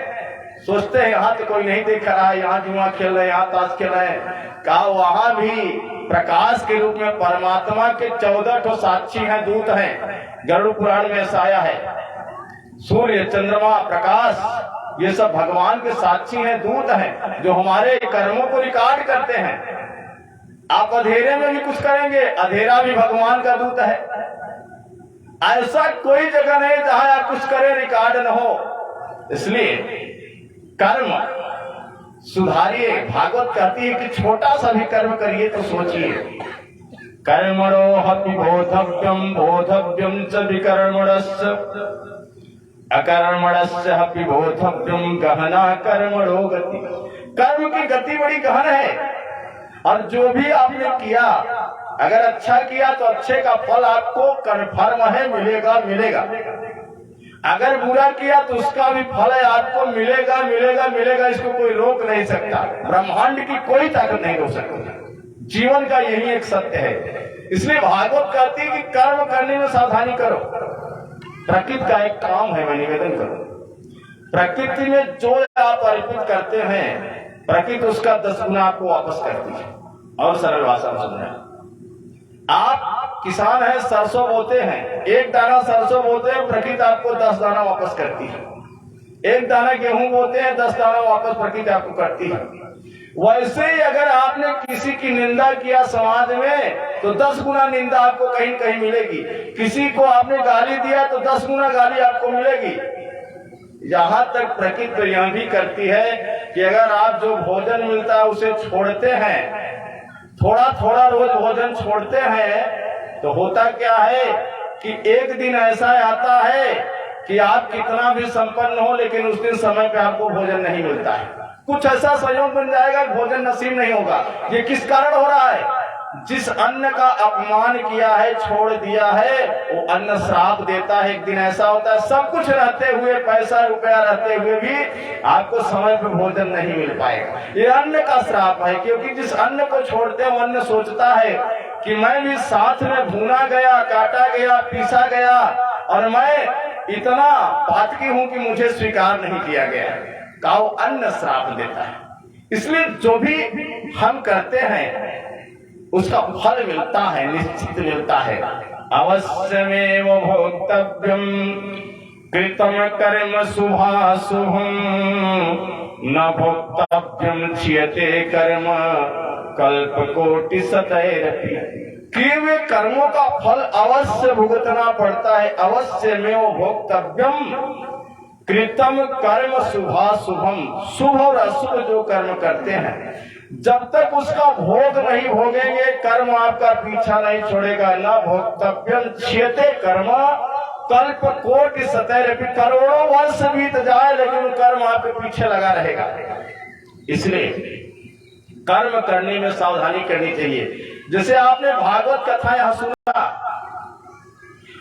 सोचते हैं यहाँ तो कोई नहीं देख रहा है, यहाँ जुआ खेल रहे हैं, यहाँ ताश खेल रहे हैं। कहा वहां भी प्रकाश के रूप में परमात्मा के 14 ठो साक्षी हैं, दूत हैं। गरुड़ पुराण में ऐसा आया है। सूर्य चंद्रमा प्रकाश ये सब भगवान के साक्षी हैं, दूत हैं, जो हमारे कर्मों को रिकॉर्ड करते हैं। आप अंधेरे में भी कुछ करेंगे, अंधेरा भी भगवान का दूत है। ऐसा कोई जगह नहीं जहां आप कुछ करें रिकॉर्ड न हो। इसलिए कर्म सुधारिए। भागवत कहती है कि छोटा सा भी कर्म करिए तो सोचिए, कर्मणो ह्यपि बोधव्यम बोधव्यम च विकर्मणस्य अकर्मणस्य ह्यपि बोधव्यम गहना कर्मणो गति। कर्म की गति बड़ी गहन है और जो भी आपने किया, अगर अच्छा किया तो अच्छे का फल आपको कन्फर्म है, मिलेगा मिलेगा। अगर बुरा किया तो उसका भी फल है, आपको मिलेगा मिलेगा मिलेगा। इसको कोई रोक नहीं सकता, ब्रह्मांड की कोई ताकत नहीं रोक सकती। जीवन का यही एक सत्य है। इसलिए भागवत कहती है कि कर्म करने में सावधानी करो। प्रकृति का एक काम है, मैं निवेदन करूं, प्रकृति में जो आप अर्पित करते हैं, प्रकृति उसका 10 गुना आपको वापस करती है। और सरल भाषा में समझना, आप किसान हैं, सरसों बोते हैं, 1 दाना सरसों बोते हैं, प्रकृति आपको 10 दाना वापस करती है। 1 दाना गेहूं बोते हैं, 10 दाना वापस प्रकृति आपको करती है। वैसे ही अगर आपने किसी की निंदा किया समाज में तो 10 गुना निंदा आपको कहीं कहीं मिलेगी। किसी को आपने गाली दिया तो 10 गुना गाली आपको मिलेगी। यहाँ तक प्रकृति तो यह भी करती है कि अगर आप जो भोजन मिलता है उसे छोड़ते हैं, थोड़ा थोड़ा रोज भोजन छोड़ते हैं, तो होता क्या है कि एक दिन ऐसा आता है कि आप कितना भी संपन्न हो लेकिन उस दिन समय पे आपको भोजन नहीं मिलता है। कुछ ऐसा संयोग बन जाएगा, भोजन नसीब नहीं होगा। ये किस कारण हो रहा है? जिस अन्न का अपमान किया है, छोड़ दिया है, वो अन्न श्राप देता है। एक दिन ऐसा होता है, सब कुछ रहते हुए, पैसा रुपया रहते हुए भी आपको समय पे भोजन नहीं मिल पाएगा। ये अन्न का श्राप है, क्योंकि जिस अन्न को छोड़ते हैं वो अन्न सोचता है कि मैं भी साथ में भूना गया, काटा गया, पीसा गया और मैं इतना पातकी हूं कि मुझे स्वीकार नहीं किया गया। का वो अन्न श्राप देता है। इसलिए जो भी हम करते हैं उसका फल मिलता है, निश्चित मिलता है। अवश्यमेव भोक्तव्यम कृतम कर्म शुभाशुभम न भोक्तव्यम क्षीयते कर्म कल्पकोटि शतैरपि। किए हुए कर्मों का फल अवश्य भुगतना पड़ता है। अवश्यमेव भोक्तव्यम कृतम कर्म शुभाशुभम। शुभ और अशुभ जो कर्म करते हैं, जब तक उसका भोग नहीं भोगेंगे कर्म आपका पीछा नहीं छोड़ेगा। न भोक्तव्यम क्षीयते कर्म कल्प कोटि शतैरपि। करोड़ों वर्ष बीत जाए लेकिन कर्म आपके पीछे लगा रहेगा। इसलिए कर्म करने में सावधानी करनी चाहिए। जैसे आपने भागवत कथा यहां सुना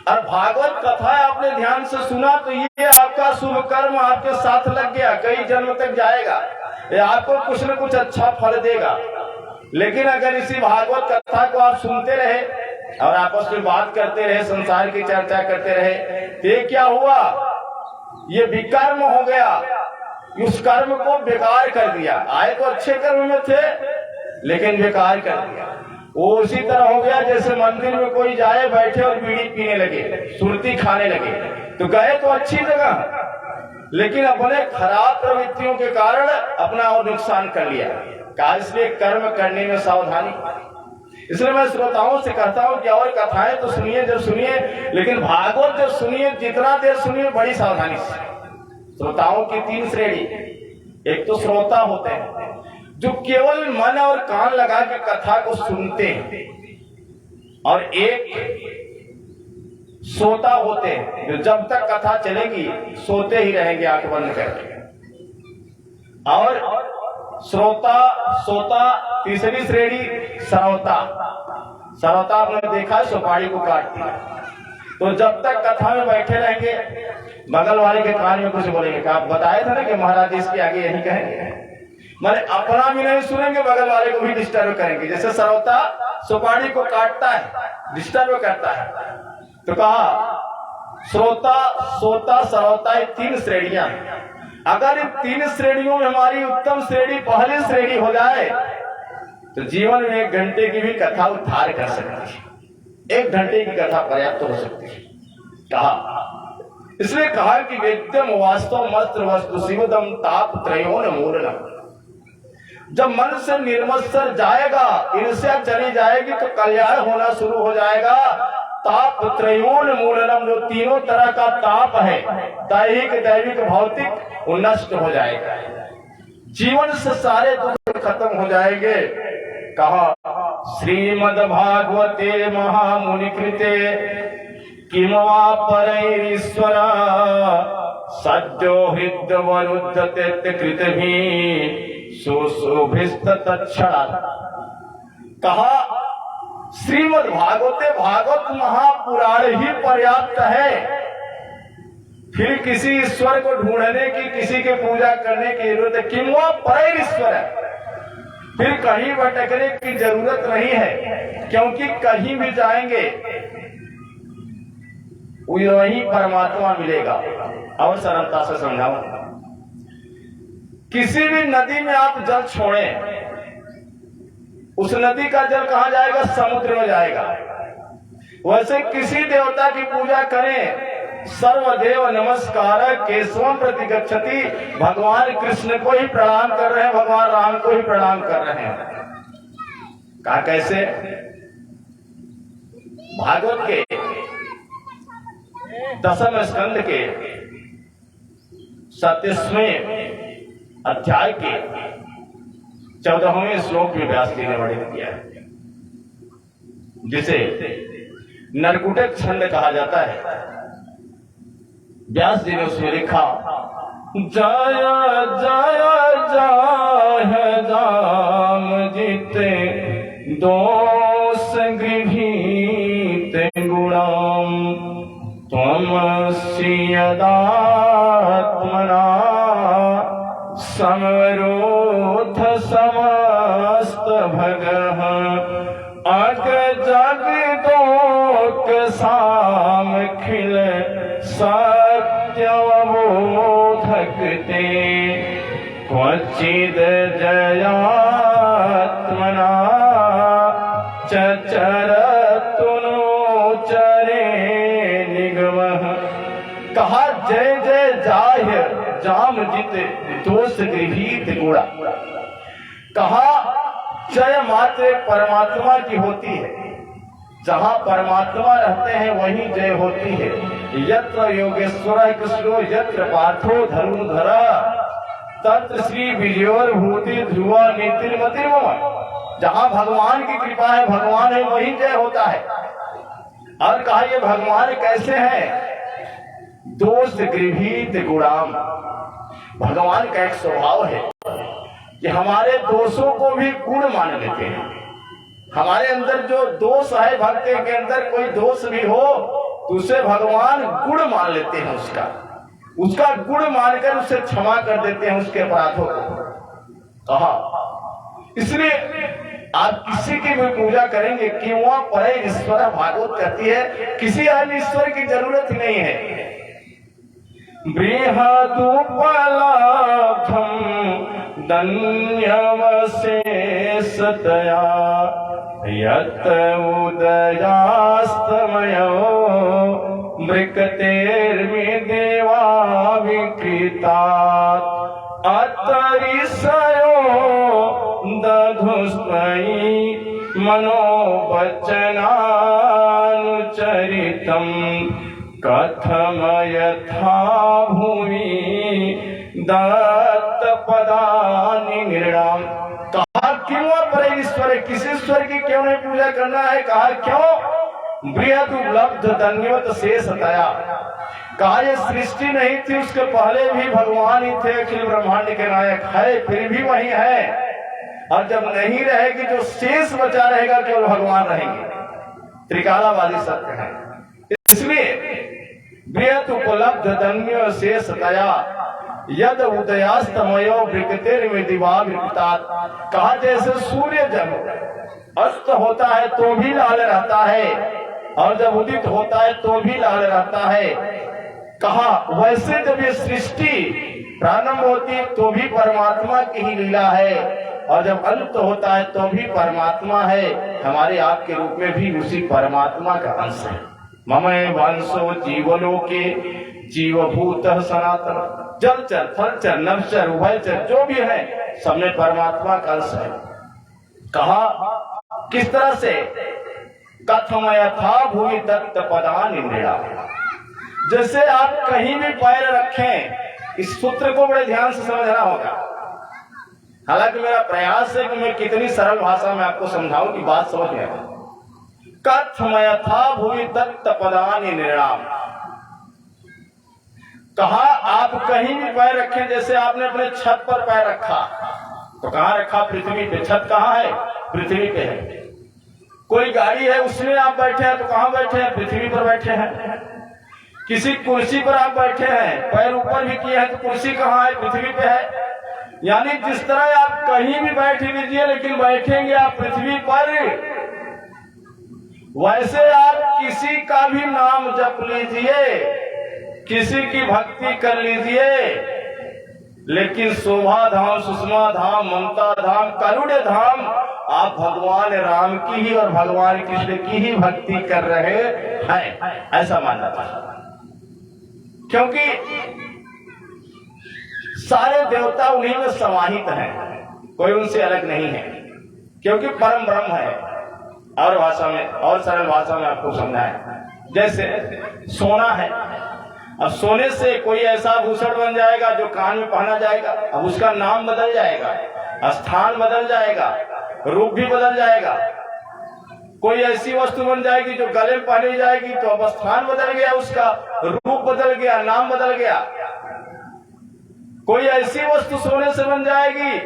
और भागवत कथा आपने ध्यान से सुना, तो ये आपका शुभ कर्म आपके साथ लग गया, कई जन्म तक जाएगा, ये आपको कुछ न कुछ अच्छा फल देगा। लेकिन अगर इसी भागवत कथा को आप सुनते रहे और आपस में बात करते रहे, संसार की चर्चा करते रहे, तो ये क्या हुआ? ये विकर्म हो गया। उस कर्म को बेकार कर दिया। आए तो अच्छे कर्म में थे लेकिन बेकार कर दिया। वो उसी तरह हो गया जैसे मंदिर में कोई जाए, बैठे और बीड़ी पीने लगे, सुरती खाने लगे। तो गए तो अच्छी जगह लेकिन अपने खराब प्रवृत्तियों के कारण अपना और नुकसान कर लिया। कहा इसलिए कर्म करने में सावधानी। इसलिए मैं श्रोताओं से कहता हूं कि और कथाएं तो सुनिए जब सुनिए, लेकिन भागवत जब सुनिए, जितना देर सुनिए बड़ी सावधानी से। श्रोताओं की 3 श्रेणी। एक तो श्रोता होते हैं जो केवल मन और कान लगा के कथा को सुनते हैं, और एक सोता होते हैं जो जब तक कथा चलेगी सोते ही रहेंगे आंख बंद करके। और श्रोता, सोता, तीसरी श्रेणी सरवता। सरवता आपने देखा है, सुपारी को काटती है। तो जब तक कथा में बैठे रहेंगे बगल वाले के कान में कुछ बोलेंगे। आप बताए थे ना कि महाराज इसके आगे यही कहेंगे, माने अपना भी नहीं सुनेंगे, बगल वाले को भी डिस्टर्ब करेंगे। जैसे सरवता सुपारी को काटता है, डिस्टर्ब करता है। तो कहा श्रोता, सोता, सरवता, ये 3 श्रेणियां। अगर इन 3 श्रेणियों में हमारी उत्तम श्रेणी पहली श्रेणी हो जाए तो जीवन में 1 घंटे की भी कथा उद्धार कर सकती है। 1 घंटे की कथा पर्याप्त हो सकती है। कहा इसलिए कहा कि वेद्यम वास्तव मस्त्र वस्तु शिवदम ताप त्रयोन मूलनम। जब मन से निर्मत्सर जाएगा, ईर्ष्या चली जाएगी तो कल्याण होना शुरू हो जाएगा। ताप त्रयोन मूलनम, जो तीनों तरह का ताप है, दैहिक, दैविक, भौतिक, वो नष्ट हो जाएगा। जीवन से सारे दुख खत्म हो जाएंगे। कहा श्रीमद् भागवते महामुनि कृते किम वा परैरीश्वर सद्यो हृदवरुद्धते कृतभि सुशोभिस्त तत्क्षणात्। कहा श्रीमद् भागवते, भागवत महापुराण ही पर्याप्त है। फिर किसी ईश्वर को ढूंढने की, किसी के पूजा करने की जरूरत है। किम वा परैरीश्वर है, फिर कहीं भटकने की जरूरत नहीं है, क्योंकि कहीं भी जाएंगे वही परमात्मा मिलेगा। और सरलता से समझाऊं, किसी भी नदी में आप जल छोड़ें, उस नदी का जल कहां जाएगा? समुद्र में जाएगा। वैसे किसी देवता की पूजा करें, सर्वदेव नमस्कार केशवम प्रति गच्छति, भगवान कृष्ण को ही प्रणाम कर रहे हैं, भगवान राम को ही प्रणाम कर रहे हैं। कहा कैसे? भागवत के 10वें स्कंद के 37वें अध्याय के 14वें श्लोक में व्यास जी ने वर्णित किया है, जिसे नरकुटक छंद कहा जाता है। व्यास जी ने उसमें लिखा, जय जय जय जाम जीते दोष गृहीत गुणाम, त्वमसि यदात्मना समरोध समस्त भगः, अग जग दोक सामखिल सत्यवबोधक ते, क्वचिद जयात्मना चरतुनुचरे निगमः। कहा जय जय जाह्य जाम जित दोष गृहीत गुणा। कहा जय मात्र परमात्मा की होती है, जहां परमात्मा रहते हैं वहीं जय होती है। यत्र योगेश्वर कृष्णो यत्र पार्थो धनुर्धर, तत्र श्री विजयोर भूति ध्रुवा नीतिर्मतिर्मम। जहां भगवान की कृपा है, भगवान है, वहीं जय होता है। और कहा ये भगवान कैसे हैं? दोष गृहीत गुणाम। भगवान का एक स्वभाव है कि हमारे दोषों को भी गुण मान लेते हैं। हमारे अंदर जो दोष है, भक्त के अंदर कोई दोष भी हो तो उसे भगवान गुण मान लेते हैं, उसका गुण मानकर उसे क्षमा कर देते हैं, उसके अपराधों को। कहा इसलिए आप किसी की भी पूजा करेंगे कि वह परे ईश्वर, भागवत कहती है किसी अन्य ईश्वर की जरूरत नहीं है। बृहदुपलब्धं धन्यमशेषतया, यत् उदयास्तमयो मृकतेर्विदेवा विकृतात्, अतरिषयो दधुस्मै मनोवचनानुचरितम्, कथम यथा भूमि दत्तपदानि नृणाम। कहा क्यों पर ईश्वर, किसी ईश्वर की क्यों नहीं पूजा करना है? कहा क्यों? बृहद उपलब्ध धन्यवत शेषतया। कहा ये सृष्टि नहीं थी, उसके पहले भी भगवान ही थे, अखिल ब्रह्मांड के नायक है, फिर भी वही है। और जब नहीं रहेगी, जो शेष बचा रहेगा केवल भगवान रहेंगे। त्रिकालावादी सत्य है। इसलिए बृहद उपलब्ध धन्य शेषतया, यद उदयास्तमयो विकृतिर्विदिवा विकृतात्। कहा जैसे सूर्य जब अस्त होता है तो भी लाल रहता है, और जब उदित होता है तो भी लाल रहता है। कहा वैसे जब ये सृष्टि प्रारंभ होती है तो भी परमात्मा की ही लीला है, और जब अंत होता है तो भी परमात्मा है। हमारे आपके रूप में भी उसी परमात्मा का अंश है। ममय वंशो जीवलोके जीवभूत सनातन। जलचर थलचर नभचर उभयचर जो भी है सब में परमात्मा का अंश है। कहा किस तरह से? कथम यथा भूमि दत्त पदानि नृणाम। जैसे आप कहीं भी पैर रखें, इस सूत्र को बड़े ध्यान से समझना होगा। हालांकि मेरा प्रयास है कि मैं कितनी सरल भाषा में आपको समझाऊं कि बात समझ में आए। कथम यथा भूमि दत्त पदानि नृणाम। कहा आप कहीं भी पैर रखें, जैसे आपने अपने छत पर पैर रखा तो कहां रखा? पृथ्वी पे। छत कहां है? पृथ्वी पे है। कोई गाड़ी है उसमें आप बैठे हैं तो कहां बैठे हैं? पृथ्वी पर बैठे हैं। किसी कुर्सी पर आप बैठे हैं, पैर ऊपर भी किए हैं तो कुर्सी कहां है? पृथ्वी पे है। यानी जिस तरह आप कहीं भी बैठ लीजिए लेकिन बैठेंगे आप पृथ्वी पर, वैसे आप किसी का भी नाम जप लीजिए, किसी की भक्ति कर लीजिए, लेकिन शोभा धाम, सुषमा धाम, ममता धाम, कारुण्य धाम आप भगवान राम की ही और भगवान कृष्ण की ही भक्ति कर रहे हैं, ऐसा मानना चाहिए। क्योंकि सारे देवता उन्हीं में समाहित हैं, कोई उनसे अलग नहीं है, क्योंकि परम ब्रह्म है। और भाषा में, और सरल भाषा में आपको समझाएं, जैसे सोना है, अब सोने से कोई ऐसा भूषण बन जाएगा जो कान में पहना जाएगा, अब उसका नाम बदल जाएगा, स्थान बदल जाएगा, रूप भी बदल जाएगा। कोई ऐसी वस्तु बन जाएगी जो गले में पहनी जाएगी, तो अब स्थान बदल गया, उसका रूप बदल गया, नाम बदल गया। कोई ऐसी वस्तु सोने से बन जाएगी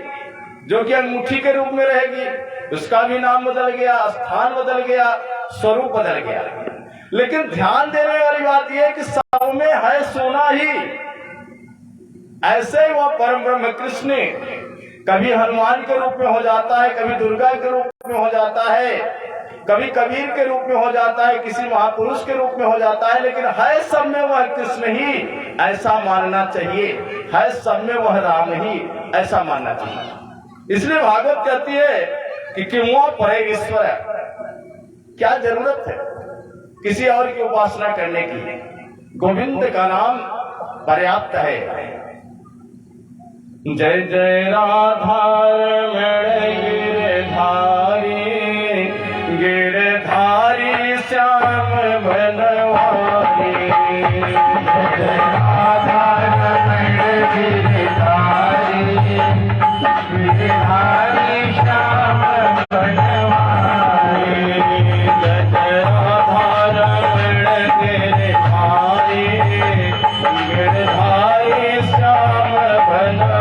जो कि अंगूठी के रूप में रहेगी, उसका भी नाम बदल गया, स्थान बदल गया, स्वरूप बदल गया। लेकिन ध्यान देने वाली बात यह है कि सब में है सोना ही। ऐसे ही वह परम ब्रह्म कृष्ण कभी हनुमान के रूप में हो जाता है, कभी दुर्गा के रूप में हो जाता है, कभी कबीर के रूप में हो जाता है, किसी महापुरुष के रूप में हो जाता है, लेकिन है सब में वह कृष्ण ही, ऐसा मानना चाहिए। है सब में वह राम ही, ऐसा मानना चाहिए। इसलिए भागवत कहती है कि क्यों परे ईश्वर, क्या जरूरत है किसी और की उपासना करने की, गोविंद का नाम पर्याप्त है। जय जय राधा गिरधारी, गिरधारी श्याम बनवारी। जय राधा गिरधारी, गिरधारी श्याम बनवारी। जय जय राधा गिरधारी, गिरधारी श्याम बनवारी।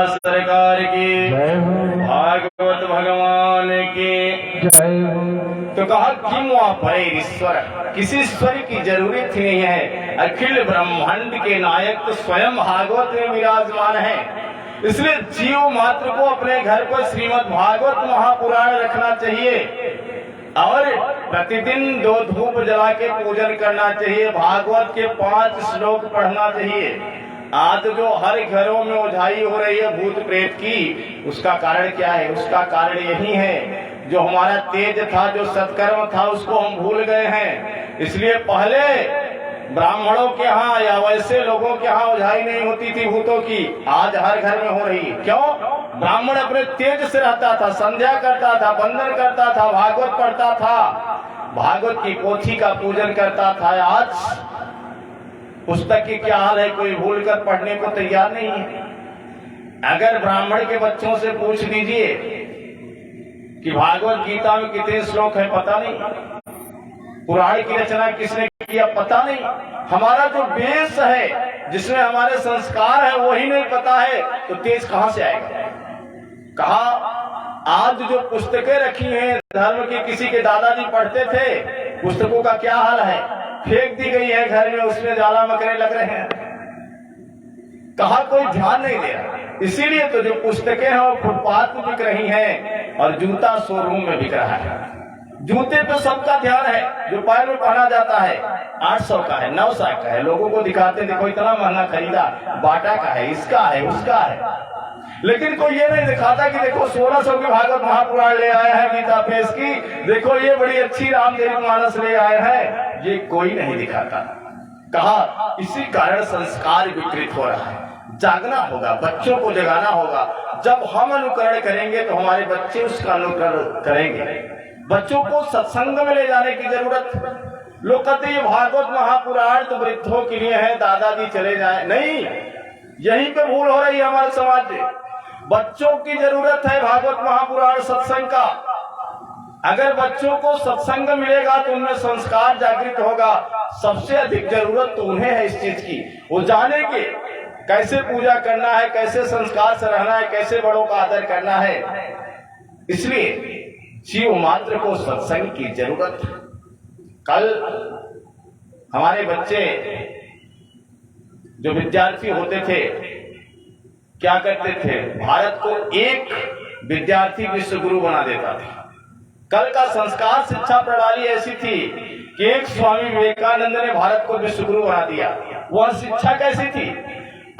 सरकार की, भागवत भगवान की। तो कहा कि वहाँ पर ईश्वर, किसी ईश्वर की जरूरत ही नहीं है। अखिल ब्रह्मांड के नायक तो स्वयं भागवत में विराजमान है। इसलिए जीव मात्र को अपने घर पर श्रीमद् भागवत महापुराण रखना चाहिए और प्रतिदिन 2 धूप जला के पूजन करना चाहिए। भागवत के 5 श्लोक पढ़ना चाहिए। आज जो हर घरों में ओझाई हो रही है भूत प्रेत की, उसका कारण क्या है? उसका कारण यही है, जो हमारा तेज था, जो सत्कर्म था, उसको हम भूल गए हैं। इसलिए पहले ब्राह्मणों के यहाँ या वैसे लोगों के यहाँ ओझाई नहीं होती थी भूतों की, आज हर घर में हो रही है। क्यों? ब्राह्मण अपने तेज से रहता था, संध्या करता था, वंदन करता था, भागवत पढ़ता था, भागवत की पोथी का पूजन करता था। आज पुस्तक की क्या हाल है, कोई भूल कर पढ़ने को तैयार नहीं है। अगर ब्राह्मण के बच्चों से पूछ लीजिए कि भागवत गीता में कितने श्लोक है, पता नहीं। पुराण की रचना किसने किया, पता नहीं। हमारा जो बेस है, जिसमें हमारे संस्कार है, वही नहीं पता है, तो तेज कहां से आएगा? कहा आज जो पुस्तकें रखी हैं धर्म की, किसी के दादाजी पढ़ते थे, पुस्तकों का क्या हाल है? फेंक दी गई है घर में, उसमें जाला मकरे लग रहे हैं। कहा कोई ध्यान नहीं दे रहा। इसीलिए तो जो पुस्तकें हैं वो फुटपाथ में बिक रही हैं और जूता शोरूम में बिक रहा है। जूते पे सबका ध्यान है, जो पैर में पहना जाता है 800 का है, 900 का है, लोगों को दिखाते देखो इतना महंगा खरीदा, बाटा का है, इसका है, उसका है। लेकिन कोई ये नहीं दिखाता कि देखो 1600 के भागवत महापुराण ले आया है गीता पेश की, देखो ये बड़ी अच्छी रामचरितमानस ले आया है, ये कोई नहीं दिखाता। कहा इसी कारण संस्कार विकृत हो रहा है। जागना होगा, बच्चों को जगाना होगा। जब हम अनुकरण करेंगे तो हमारे बच्चे उसका अनुकरण करेंगे। बच्चों को सत्संग में ले जाने की जरूरत। लोग कहते हैं भागवत महापुराण तो वृद्धों के लिए है, दादाजी चले जाएं। नहीं, यहीं पे भूल हो रही है हमारे समाज में। बच्चों की जरूरत है भागवत महापुराण सत्संग का। अगर बच्चों को सत्संग मिलेगा तो उनमें संस्कार जागृत होगा। सबसे अधिक जरूरत तो उन्हें है इस चीज की। वो जानेंगे कैसे पूजा करना है, कैसे संस्कार से रहना है, कैसे बड़ों का आदर करना है। इसलिए जीव मात्र को सत्संग की जरूरत है। कल हमारे बच्चे जो विद्यार्थी होते थे क्या करते थे, भारत को एक विद्यार्थी विश्व गुरु बना देता था। कल का संस्कार शिक्षा प्रणाली ऐसी थी कि एक स्वामी विवेकानंद ने भारत को विश्व गुरु बना दिया। वह शिक्षा कैसी थी?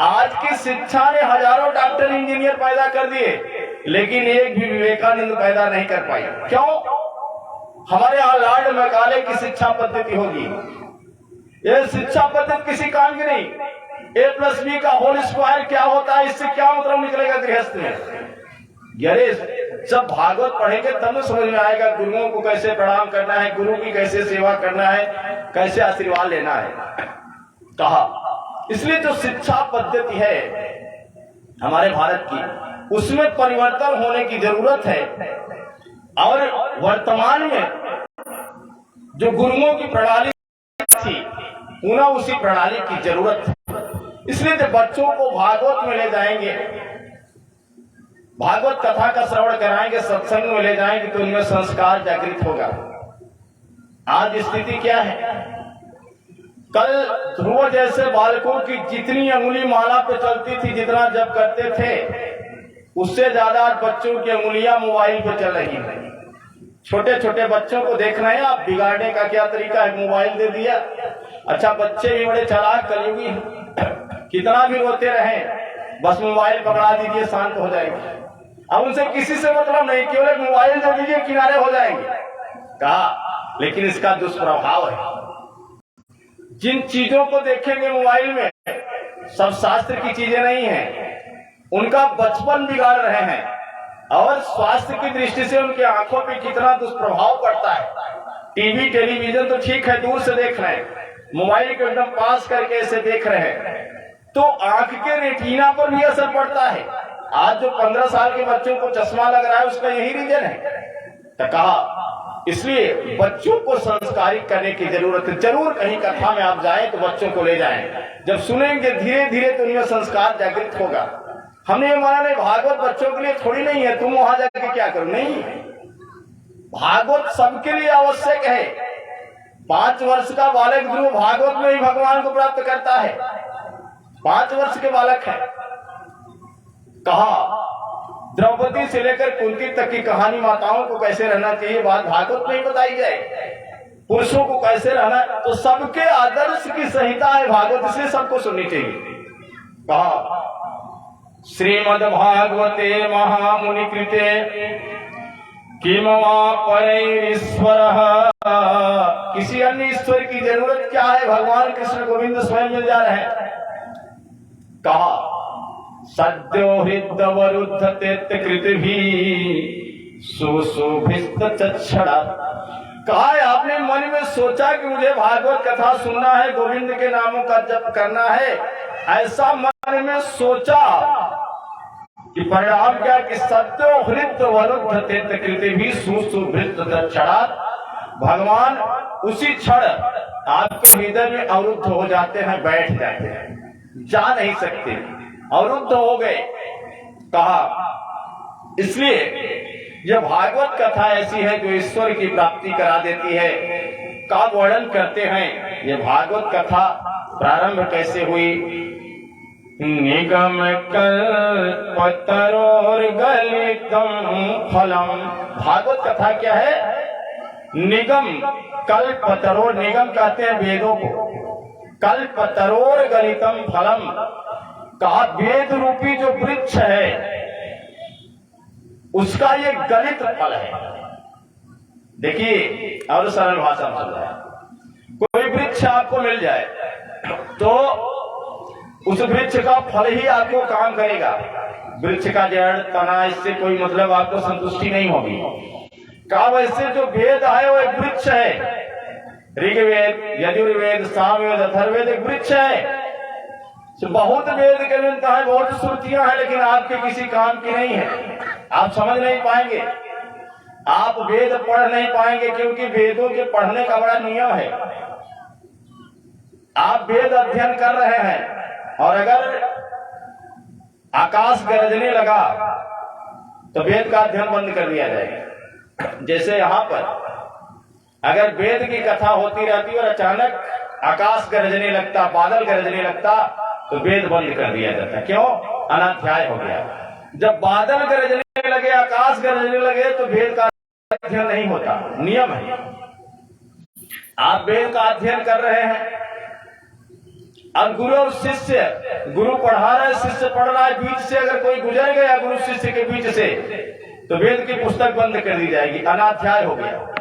आज की शिक्षा ने हजारों डॉक्टर इंजीनियर पैदा कर दिए, लेकिन एक भी विवेकानंद पैदा नहीं कर पाई। क्यों? हमारे यहाँ लॉर्ड मैकाले की शिक्षा पद्धति होगी। यह शिक्षा पद्धति किसी काम की नहीं। A+B का होल स्क्वायर क्या होता है, इससे क्या मतलब निकलेगा गृहस्थ में? यारे जब भागवत पढ़ेंगे तब तो समझ में आएगा गुरुओं को कैसे प्रणाम करना है, गुरु की कैसे सेवा करना है, कैसे आशीर्वाद लेना है। कहा इसलिए जो शिक्षा पद्धति है हमारे भारत की, उसमें परिवर्तन होने की जरूरत है। और वर्तमान में जो गुरुओं की प्रणाली थी, पुनः उसी प्रणाली की जरूरत है। इसलिए जब बच्चों को भागवत में ले जाएंगे, भागवत कथा का श्रवण कराएंगे, सत्संग में ले जाएंगे, तो उनमें संस्कार जागृत होगा। आज स्थिति क्या है? कल ध्रुव जैसे बालकों की जितनी अंगुली माला पे चलती थी, जितना जब करते थे, उससे ज्यादा बच्चों की अंगुलियां मोबाइल पे चल रही है। छोटे छोटे बच्चों को देख रहे हैं आप, बिगाड़ने का क्या तरीका है, मोबाइल दे दिया। अच्छा, बच्चे भी बड़े चालाक कलयुगी हैं, कितना भी रोते रहे, बस मोबाइल पकड़ा दीजिए शांत हो जाएंगे। अब उनसे किसी से मतलब नहीं, केवल एक मोबाइल दे दीजिए किनारे हो जाएंगे। कहा लेकिन इसका दुष्प्रभाव है। जिन चीजों को देखेंगे मोबाइल में, सब शास्त्र की चीजें नहीं है, उनका बचपन बिगाड़ रहे हैं। और स्वास्थ्य की दृष्टि से उनके आंखों पे कितना दुष्प्रभाव पड़ता है। टीवी टेलीविजन तो ठीक है, दूर से देख रहे हैं, मोबाइल को एकदम पास करके ऐसे देख रहे हैं, तो आंख के रेटिना पर भी असर पड़ता है। आज जो 15 साल के बच्चों को चश्मा लग रहा है, उसका यही रीजन है। तो कहा इसलिए बच्चों को संस्कारित करने की जरूरत है। जरूर कहीं कथा में आप जाएं तो बच्चों को ले जाएं। जब सुनेंगे धीरे धीरे तो उनमें संस्कार जागृत होगा। हमने ये माना नहीं भागवत बच्चों के लिए थोड़ी नहीं है, तुम वहां जाके क्या करो, नहीं। भागवत सबके लिए आवश्यक है। 5 वर्ष का बालक ध्रुव भागवत में ही भगवान को प्राप्त करता है। 5 वर्ष के बालक है। कहा द्रौपदी से लेकर कुंती तक की कहानी, माताओं को कैसे रहना चाहिए बात भागवत में ही बताई जाए, पुरुषों को कैसे रहना, तो सबके आदर्श की संहिता है भागवत, इसलिए सबको सुननी चाहिए। कहा श्रीमद् भागवते महामुनि कृते किम वा परैरीश्वरः किसी अन्य ईश्वर की जरूरत क्या है, भगवान कृष्ण गोविंद स्वयं मिल जा रहे हैं। कहा सद्यो हृदवरुद्ध तीर्थ कृत भी सुशोभित चक्षणा। कहा है आपने मन में सोचा कि मुझे भागवत कथा सुनना है, गोविंद के नामों का जप करना है, ऐसा मन में सोचा कि परिणाम क्या कि सत्यो हृत वरुद्ध तीर्थ कृति भी सुशोभित दक्षिणा। भगवान उसी क्षण आपके हृदय में अवरुद्ध हो जाते हैं, बैठ जाते हैं, जा नहीं सकते, अवरुद्ध हो गए। कहा इसलिए यह भागवत कथा ऐसी है जो ईश्वर की प्राप्ति करा देती है। का वर्णन करते हैं ये भागवत कथा प्रारंभ कैसे हुई। निगम कल्पतरोर गलितम फलम। भागवत कथा क्या है? निगम कल्पतरोर, निगम कहते हैं वेदों को, कल्पतरोर गलितम फलम। कहा वेद रूपी जो वृक्ष है उसका ये गलित फल है। देखिए और सरल भाषा में समझाया, कोई वृक्ष आपको मिल जाए तो उस वृक्ष का फल ही आपको काम करेगा। वृक्ष का जड़ तना इससे कोई मतलब आपको संतुष्टि नहीं होगी। कहा वैसे जो वेद है वो एक वृक्ष है। ऋग्वेद, यजुर्वेद, सामवेद, अथर्ववेद एक वृक्ष है। तो बहुत वेद के मिलता है, बहुत श्रुतियां हैं, लेकिन आपके किसी काम की नहीं है। आप समझ नहीं पाएंगे, आप वेद पढ़ नहीं पाएंगे, क्योंकि वेदों के पढ़ने का बड़ा नियम है। आप वेद अध्ययन कर रहे हैं और अगर आकाश गरजने लगा तो वेद का अध्ययन बंद कर दिया जाएगा। जैसे यहाँ पर अगर वेद की कथा होती रहती और अचानक आकाश गरजने लगता, बादल गरजने लगता, तो वेद बंद कर दिया जाता। क्यों? अनाध्याय हो गया। जब बादल गरजने लगे, आकाश गरजने लगे, तो वेद का अध्ययन नहीं होता, नियम है। आप वेद का अध्ययन कर रहे हैं, अब गुरु और शिष्य, गुरु पढ़ा रहा है, शिष्य पढ़ रहा है, बीच से अगर कोई गुजर गया गुरु शिष्य के बीच से, तो वेद की पुस्तक बंद कर दी जाएगी, अनाध्याय हो गया।